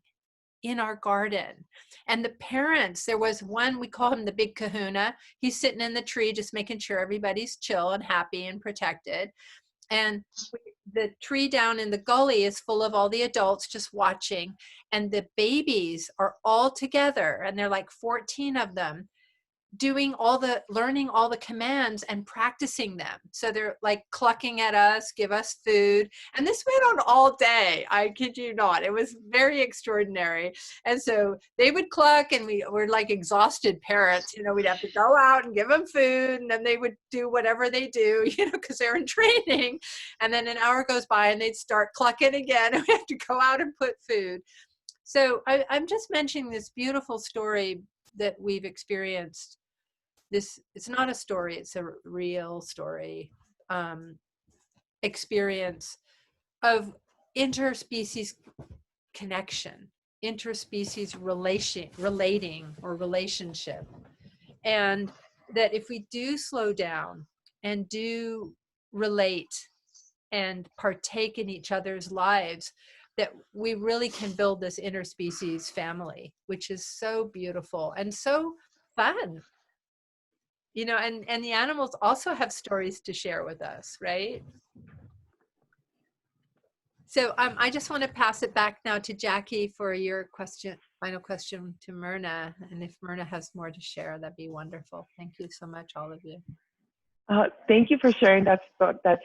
in our garden. And the parents, there was one, we call him the big kahuna. He's sitting in the tree just making sure everybody's chill and happy and protected. And the tree down in the gully is full of all the adults just watching. And the babies are all together, and they're like 14 of them, learning all the commands and practicing them. So they're like clucking at us, give us food. And this went on all day. I kid you not. It was very extraordinary. And so they would cluck, and we were like exhausted parents. You know, we'd have to go out and give them food, and then they would do whatever they do, you know, because they're in training. And then an hour goes by and they'd start clucking again, and we have to go out and put food. So I'm just mentioning this beautiful story that we've experienced. It's not a story, it's a real story, experience of interspecies connection, interspecies relating or relationship. And that if we do slow down and do relate and partake in each other's lives, that we really can build this interspecies family, which is so beautiful and so fun. You know, and the animals also have stories to share with us, right? So I just want to pass it back now to Jackie for your final question to Merna. And if Merna has more to share, that'd be wonderful. Thank you so much, all of you. Thank you for sharing that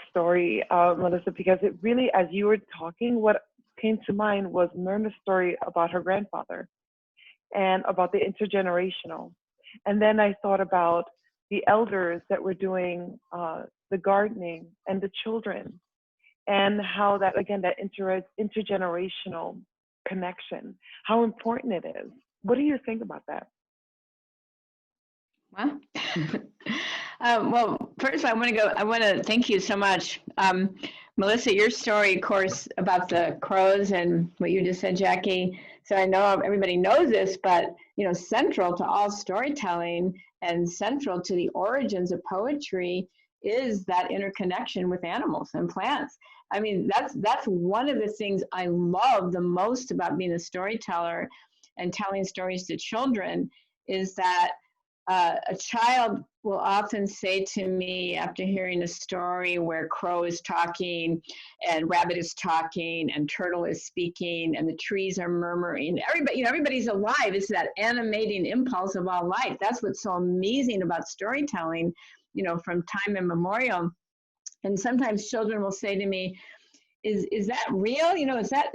story, Melissa, because it really, as you were talking, what came to mind was Merna's story about her grandfather and about the intergenerational. And then I thought about the elders that were doing the gardening and the children, and how that, again, that intergenerational connection, how important it is. What do you think about that? Well, well, first I want to thank you so much. Melissa, your story, of course, about the crows and what you just said, Jackie. So I know everybody knows this, but, you know, central to all storytelling and central to the origins of poetry is that interconnection with animals and plants. I mean, that's one of the things I love the most about being a storyteller and telling stories to children, is that a child will often say to me after hearing a story where crow is talking and rabbit is talking and turtle is speaking and the trees are murmuring, everybody's alive. It's that animating impulse of all life. That's what's so amazing about storytelling, you know, from time immemorial. And sometimes children will say to me, is that real? You know, is that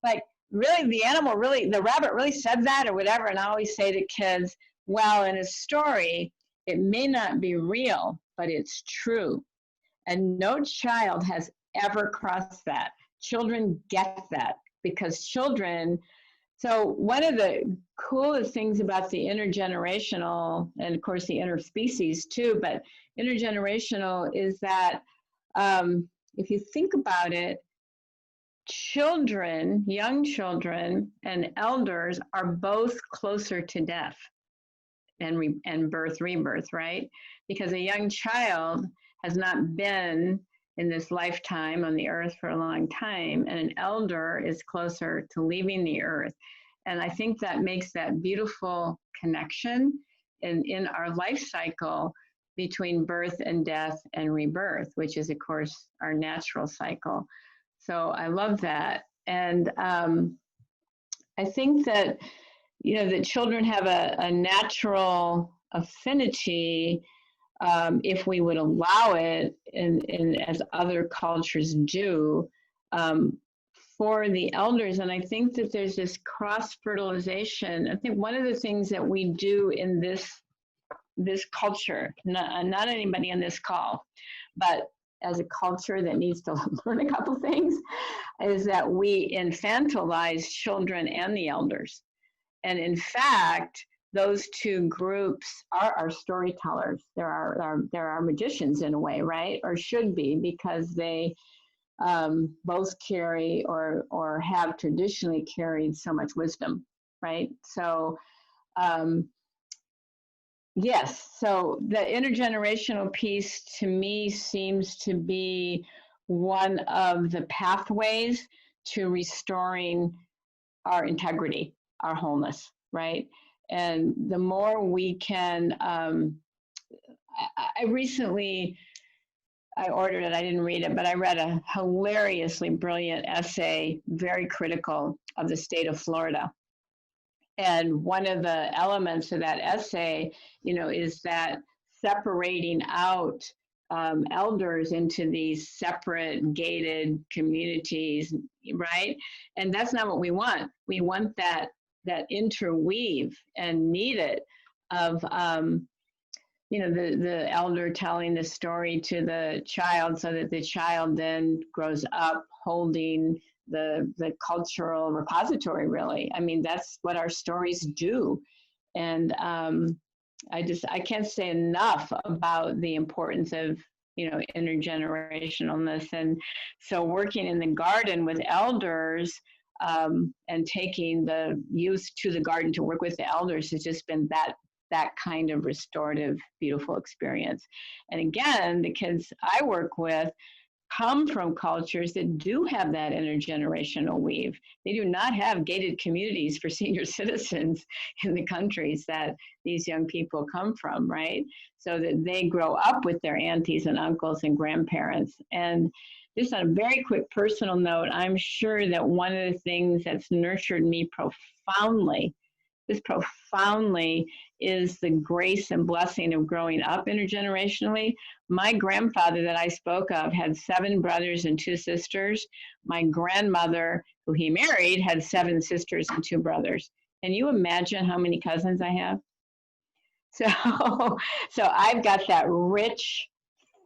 like really the rabbit really said that or whatever? And I always say to kids, well, in a story, it may not be real, but it's true. And no child has ever crossed that. Children get that because children, so one of the coolest things about the intergenerational, and of course the interspecies too, but intergenerational is that if you think about it, children, young children and elders are both closer to death and birth, rebirth, right? Because a young child has not been in this lifetime on the earth for a long time, and an elder is closer to leaving the earth. And I think that makes that beautiful connection in our life cycle between birth and death and rebirth, which is, of course, our natural cycle. So I love that. And I think that, you know, that children have a natural affinity, if we would allow it, and as other cultures do, for the elders. And I think that there's this cross-fertilization. I think one of the things that we do in this culture, not anybody on this call, but as a culture that needs to learn a couple things, is that we infantilize children and the elders. And in fact, those two groups are our storytellers. They're our magicians in a way, right? Or should be, because they both carry or have traditionally carried so much wisdom. right? So, yes, so the intergenerational piece to me seems to be one of the pathways to restoring our integrity, our wholeness, right? And the more we can, I recently, I ordered it, I didn't read it, but I read a hilariously brilliant essay, very critical of the state of Florida. And one of the elements of that essay, is that separating out elders into these separate gated communities, right? And that's not what we want. We want that interweave and need it of the elder telling the story to the child so that the child then grows up holding the cultural repository, really. I mean, that's what our stories do. And I can't say enough about the importance of, intergenerationalness. And so working in the garden with elders and taking the youth to the garden to work with the elders has just been that kind of restorative, beautiful experience. And again, the kids I work with come from cultures that do have that intergenerational weave. They do not have gated communities for senior citizens in the countries that these young people come from, right? So that they grow up with their aunties and uncles and grandparents. And just on a very quick personal note, I'm sure that one of the things that's nurtured me profoundly is the grace and blessing of growing up intergenerationally. My grandfather that I spoke of had 7 brothers and 2 sisters. My grandmother, who he married, had 7 sisters and 2 brothers. Can you imagine how many cousins I have? So I've got that rich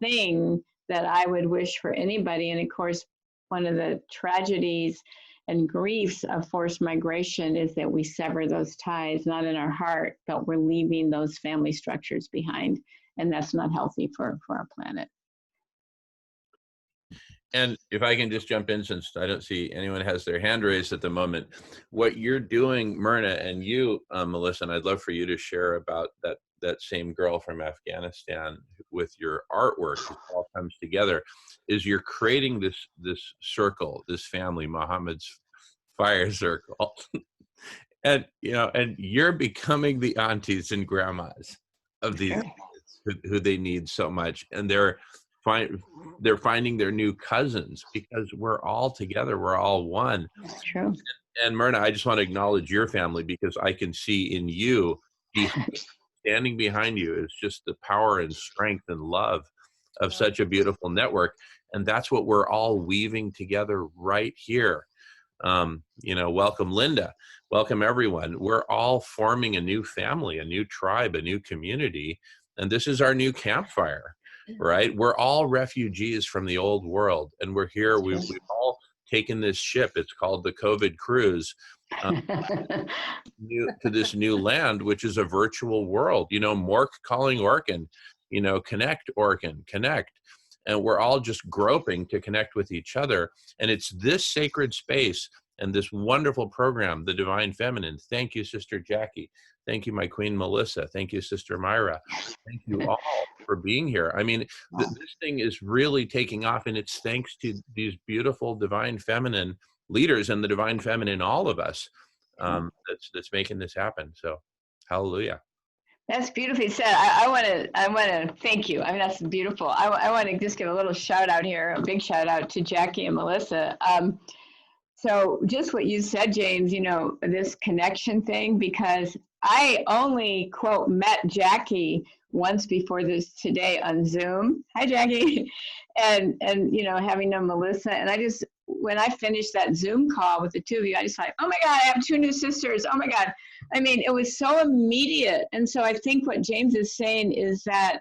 thing that I would wish for anybody. And of course, one of the tragedies and griefs of forced migration is that we sever those ties, not in our heart, but we're leaving those family structures behind. And that's not healthy for our planet. And if I can just jump in, since I don't see anyone has their hand raised at the moment, what you're doing, Merna, and you, Melissa, and I'd love for you to share about that same girl from Afghanistan with your artwork, it all comes together, is you're creating this circle, this family, Muhammad's fire circle. And you're becoming the aunties and grandmas of these kids who they need so much, and they're finding their new cousins because we're all together, we're all one. That's true. And Merna, I just want to acknowledge your family, because I can see in you, standing behind you, is just the power and strength and love of such a beautiful network. And that's what we're all weaving together right here. Welcome Linda, welcome everyone. We're all forming a new family, a new tribe, a new community, and this is our new campfire, right? We're all refugees from the old world, and we're here. We've all taken this ship. It's called the COVID cruise to this new land, which is a virtual world. Mork calling Orkin, connect Orkin, connect. And we're all just groping to connect with each other. And it's this sacred space and this wonderful program, The Divine Feminine. Thank you, Sister Jackie. Thank you, my Queen Melissa. Thank you, Sister Myra. Thank you all for being here. I mean, this thing is really taking off, and it's thanks to these beautiful Divine Feminine leaders and the Divine Feminine, all of us, that's making this happen. So, hallelujah. That's beautifully said. I want to thank you. I mean, that's beautiful. I want to just give a little shout out here, a big shout out to Jackie and Melissa. So just what you said, James, this connection thing, because I only, quote, met Jackie once before this today on Zoom. Hi, Jackie. And having known Melissa, and when I finished that Zoom call with the two of you, I just like, oh my God, I have 2 new sisters. Oh my God. I mean, it was so immediate. And so I think what James is saying is that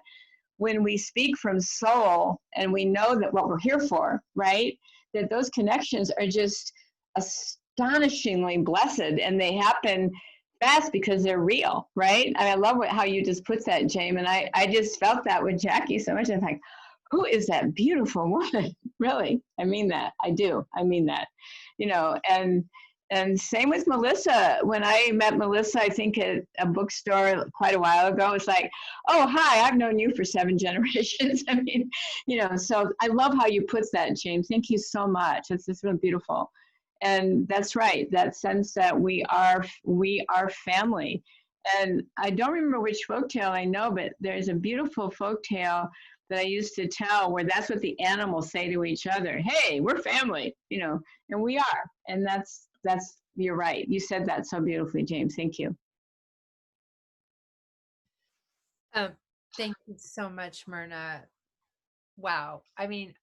when we speak from soul and we know that what we're here for, right, that those connections are just astonishingly blessed, and they happen fast because they're real, right? I love how you just put that, James. And I just felt that with Jackie so much. I'm like, who is that beautiful woman? Really, I mean that. I do. I mean that. And same with Melissa. When I met Melissa, I think at a bookstore quite a while ago, it's like, oh, hi, I've known you for 7 generations. I mean, so I love how you put that, James. Thank you so much. It's just really beautiful. And that's right, that sense that we are family. And I don't remember which folktale I know, but there's a beautiful folktale that I used to tell where that's what the animals say to each other. Hey, we're family, and we are. And that's, you're right. You said that so beautifully, James. Thank you. Thank you so much, Merna. Wow. I mean,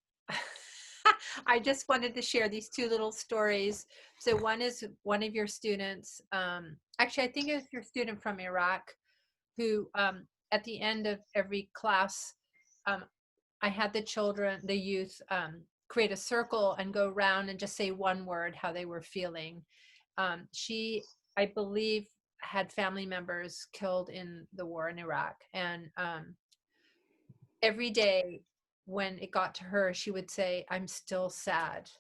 I just wanted to share these 2 little stories. So one is one of your students. Actually, I think it's your student from Iraq who, at the end of every class, I had the youth, create a circle and go around and just say one word, how they were feeling. She, I believe, had family members killed in the war in Iraq. And every day when it got to her, she would say, I'm still sad.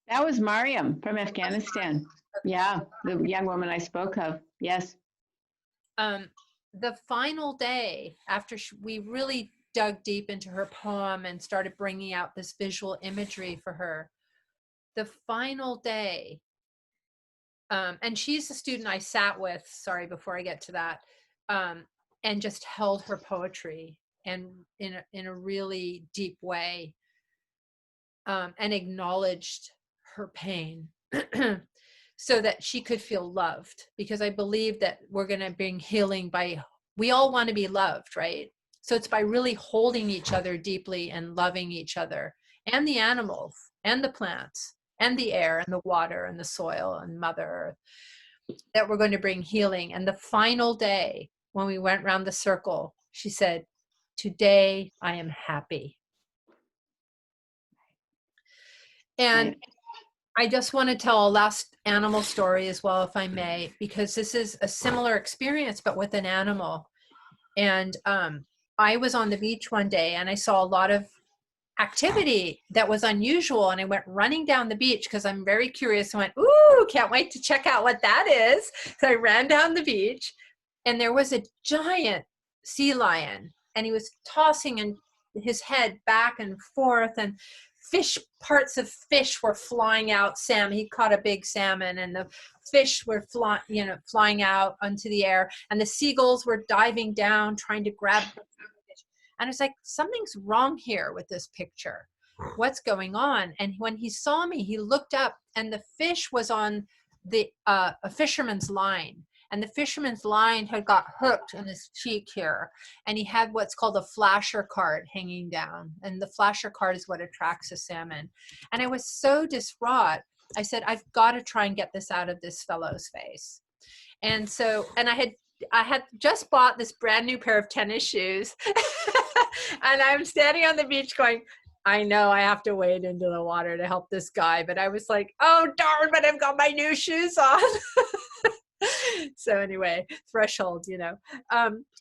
That was Mariam from Afghanistan. Yeah, the young woman I spoke of. Yes. The final day, after we really dug deep into her poem and started bringing out this visual imagery for her, the final day, and she's the student I sat with, sorry, before I get to that, and just held her poetry and in a really deep way, and acknowledged her pain so that she could feel loved, because I believe that we're going to bring healing we all want to be loved, right? So it's by really holding each other deeply and loving each other and the animals and the plants and the air and the water and the soil and Mother Earth that we're going to bring healing. And the final day when we went around the circle, she said, today I am happy. And I just want to tell a last animal story as well, if I may, because this is a similar experience, but with an animal. And I was on the beach one day and I saw a lot of activity that was unusual. And I went running down the beach because I'm very curious. I went, ooh, can't wait to check out what that is. So I ran down the beach and there was a giant sea lion and he was tossing his head back and forth, and parts of fish were flying out. He caught a big salmon and the fish were flying out onto the air, and the seagulls were diving down trying to grab the fish. And it's like, something's wrong here with this picture. What's going on? And when he saw me, he looked up and the fish was on a fisherman's line. And the fisherman's line had got hooked in his cheek here. And he had what's called a flasher card hanging down. And the flasher card is what attracts a salmon. And I was so distraught. I said, I've got to try and get this out of this fellow's face. And so, and I had just bought this brand new pair of tennis shoes. And I'm standing on the beach going, I know I have to wade into the water to help this guy. But I was like, oh, darn, but I've got my new shoes on. So anyway, threshold,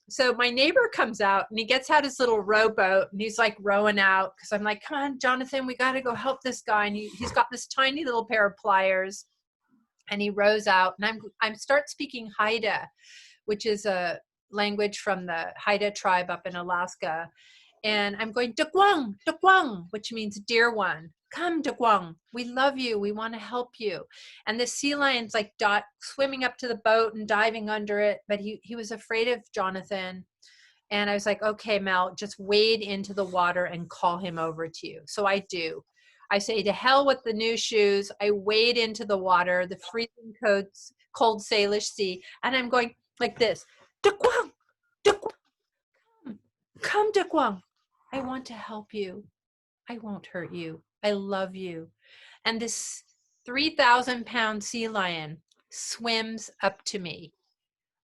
so my neighbor comes out and he gets out his little rowboat and he's like rowing out, because I'm like, come on, Jonathan, we got to go help this guy. And he's got this tiny little pair of pliers and he rows out, and I start speaking Haida, which is a language from the Haida tribe up in Alaska. And I'm going, Dukwang, Dukwang, which means dear one. Come, Dukwang, we love you. We want to help you. And the sea lion's like swimming up to the boat and diving under it. But he was afraid of Jonathan. And I was like, okay, Mel, just wade into the water and call him over to you. So I do. I say, to hell with the new shoes. I wade into the water, the freezing cold Salish sea. And I'm going like this, Dukwang, Dukwang, come, Dukwang. I want to help you. I won't hurt you. I love you. And this 3,000-pound sea lion swims up to me,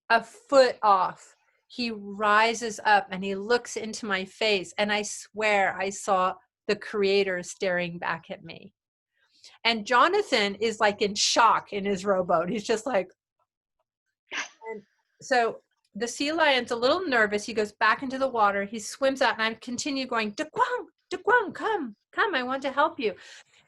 a foot off. He rises up and he looks into my face, and I swear I saw the Creator staring back at me. And Jonathan is like in shock in his rowboat. He's just like, and so the sea lion's a little nervous. He goes back into the water. He swims out, and I continue going, Dukwang, Dukwang, come, I want to help you.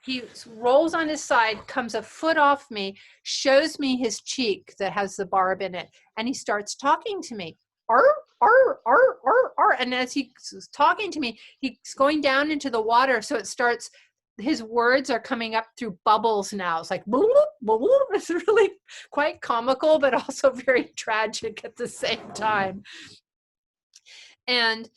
he rolls on his side, comes a foot off me, shows me his cheek that has the barb in it, and he starts talking to me. Arr, arr, arr, arr, arr. And as he's talking to me, he's going down into the water, so it starts, his words are coming up through bubbles now. It's like, bloop, bloop. It's really quite comical, but also very tragic at the same time. And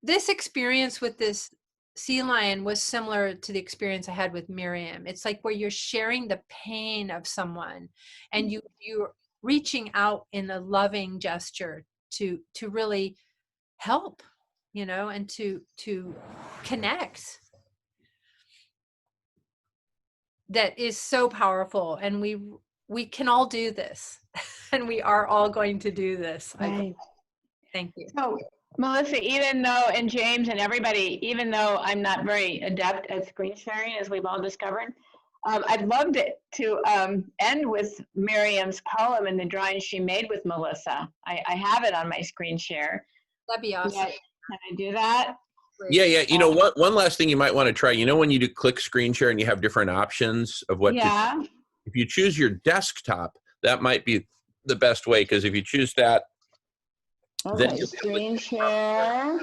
this experience with this sea lion was similar to the experience I had with Miriam. It's like where you're sharing the pain of someone, and you're reaching out in a loving gesture to really help, you know, and to connect. That is so powerful, and we can all do this, and we are all going to do this. Right. Thank you. So, Melissa, even though, and James and everybody, even though I'm not very adept at screen sharing, as we've all discovered, I'd love to end with Miriam's poem and the drawing she made with Melissa. I have it on my screen share. That'd be awesome. Yeah, can I do that? Yeah, yeah. You know, one last thing you might want to try. You know, when you do click screen share and you have different options of what Yeah. to, if you choose your desktop, that might be the best way, because if you choose that, then Okay, screen share,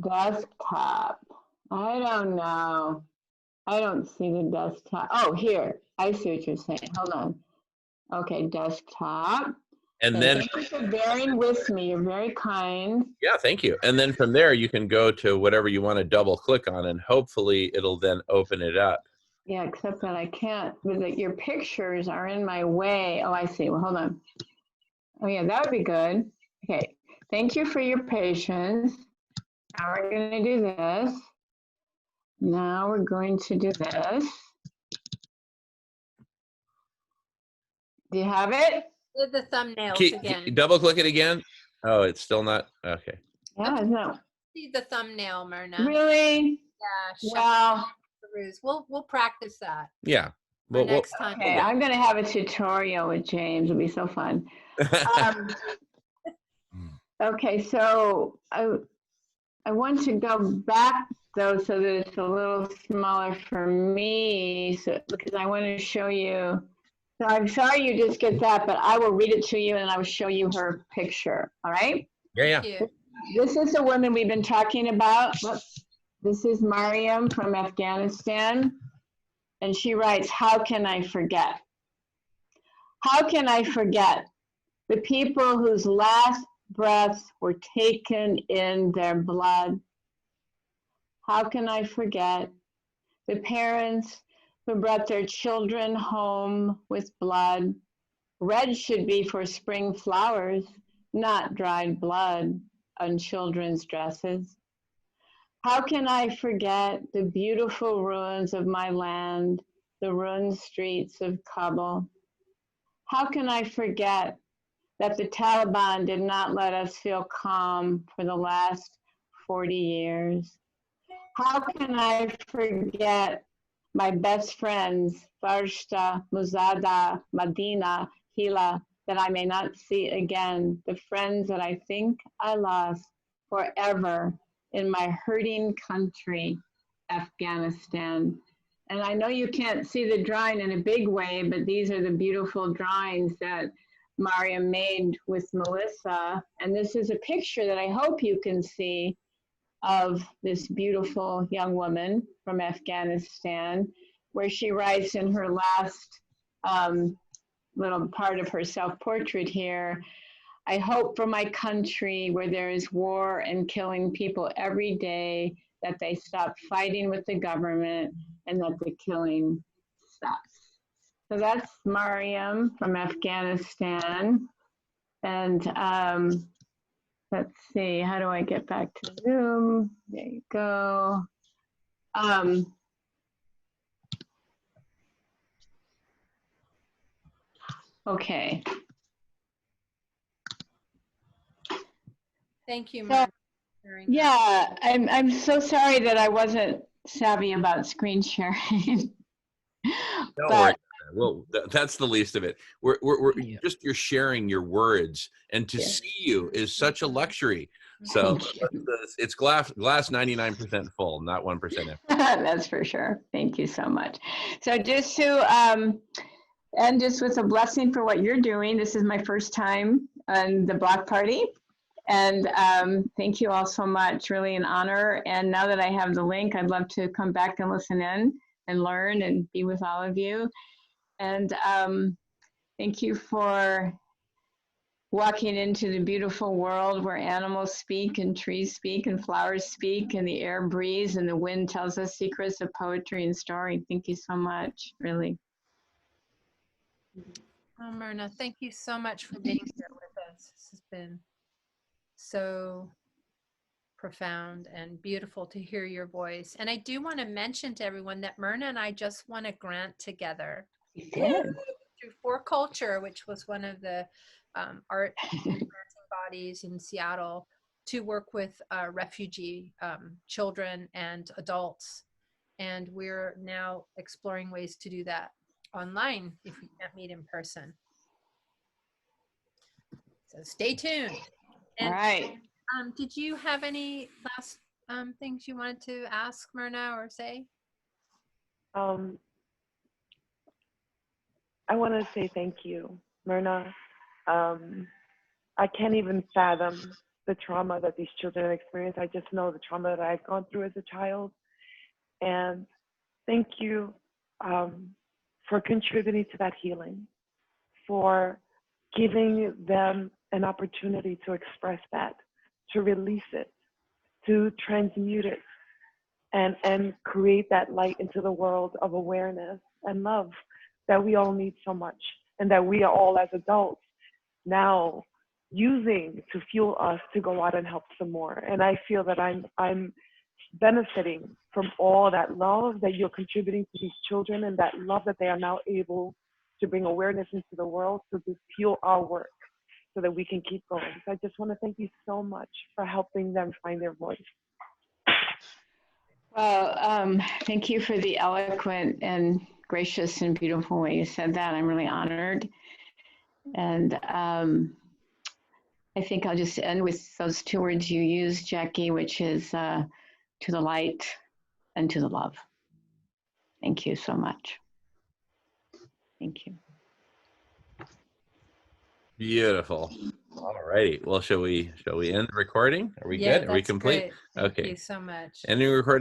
desktop. I don't know. I don't see the desktop. Oh, here. I see what you're saying. Hold on. Okay, desktop. and then Thank you for bearing with me. You're very kind. yeah, thank you. And then from there, you can go to whatever you want to double click on, and hopefully it'll then open it up. Yeah, except that I can't, your pictures are in my way. Oh, I see. Well, hold on. Oh, yeah, that would be good. Okay, thank you for your patience. Now we're going to do this. Now we're going to do this. Do you have it? Did the thumbnails again. Double click it again. Oh, it's still not. Okay. Yeah, no. See the thumbnail, Merna. Really? Yeah. Wow. We'll practice that. Yeah. Well, next time. Okay, I'm going to have a tutorial with James. It'll be so fun. Okay, so I want to go back though, so that it's a little smaller for me, so because I want to show you. So I'm sorry you just get that, but I will read it to you and I will show you her picture. All right? Yeah, Thank yeah. you. This is the woman we've been talking about. This is Mariam from Afghanistan, and she writes, "How can I forget? How can I forget the people whose last breaths were taken in their blood? How can I forget the parents who brought their children home with blood? Red should be for spring flowers, not dried blood on children's dresses. How can I forget the beautiful ruins of my land, the ruined streets of Kabul? How can I forget that the Taliban did not let us feel calm for the last 40 years? How can I forget my best friends, Farshta, Muzada, Madina, Hila, that I may not see again, the friends that I think I lost forever in my hurting country, Afghanistan. And I know you can't see the drawing in a big way, but these are the beautiful drawings that Mariam made with Melissa. And this is a picture that I hope you can see of this beautiful young woman from Afghanistan, where she writes in her last little part of her self-portrait here, "I hope for my country where there is war and killing people every day, that they stop fighting with the government and that the killing stops." So that's Mariam from Afghanistan. And let's see, how do I get back to Zoom? There you go. Okay. Thank you, So, Merna. yeah, I'm so sorry that I wasn't savvy about screen sharing. Don't But worry. Well, that's the least of it. We're just, you're sharing your words, and to see you is such a luxury. So it's glass 99% full, not 1% empty. That's for sure. Thank you so much. So just to end just with a blessing for what you're doing. This is my first time on the block party. And thank you all so much, really an honor. And now that I have the link, I'd love to come back and listen in and learn and be with all of you. And thank you for walking into the beautiful world where animals speak and trees speak and flowers speak and the air breathes and the wind tells us secrets of poetry and story. Thank you so much, really. Oh, Merna, thank you so much for being here with us. This has been so profound and beautiful to hear your voice. And I do want to mention to everyone that Merna and I just won a grant together. You did. Through For Culture, which was one of the art granting bodies in Seattle, to work with refugee children and adults. And we're now exploring ways to do that online if we can't meet in person. So stay tuned. And, all right. did you have any last things you wanted to ask Merna or say? I want to say thank you, Merna. I can't even fathom the trauma that these children experience. I just know the trauma that I've gone through as a child. And thank you for contributing to that healing, for giving them an opportunity to express that, to release it, to transmute it, and create that light into the world of awareness and love that we all need so much, and that we are all as adults now using to fuel us to go out and help some more. And I feel that I'm benefiting from all that love that you're contributing to these children, and that love that they are now able to bring awareness into the world to fuel our work so that we can keep going. So I just want to thank you so much for helping them find their voice. Well, thank you for the eloquent and gracious and beautiful way you said that. I'm really honored. And I think I'll just end with those two words you used, Jackie, which is to the light and to the love. Thank you so much. Thank you. Beautiful. All righty. Well, shall we end the recording? Are we Yeah, good? Are we that's complete? great. Thank Okay. you so much. Ending recording.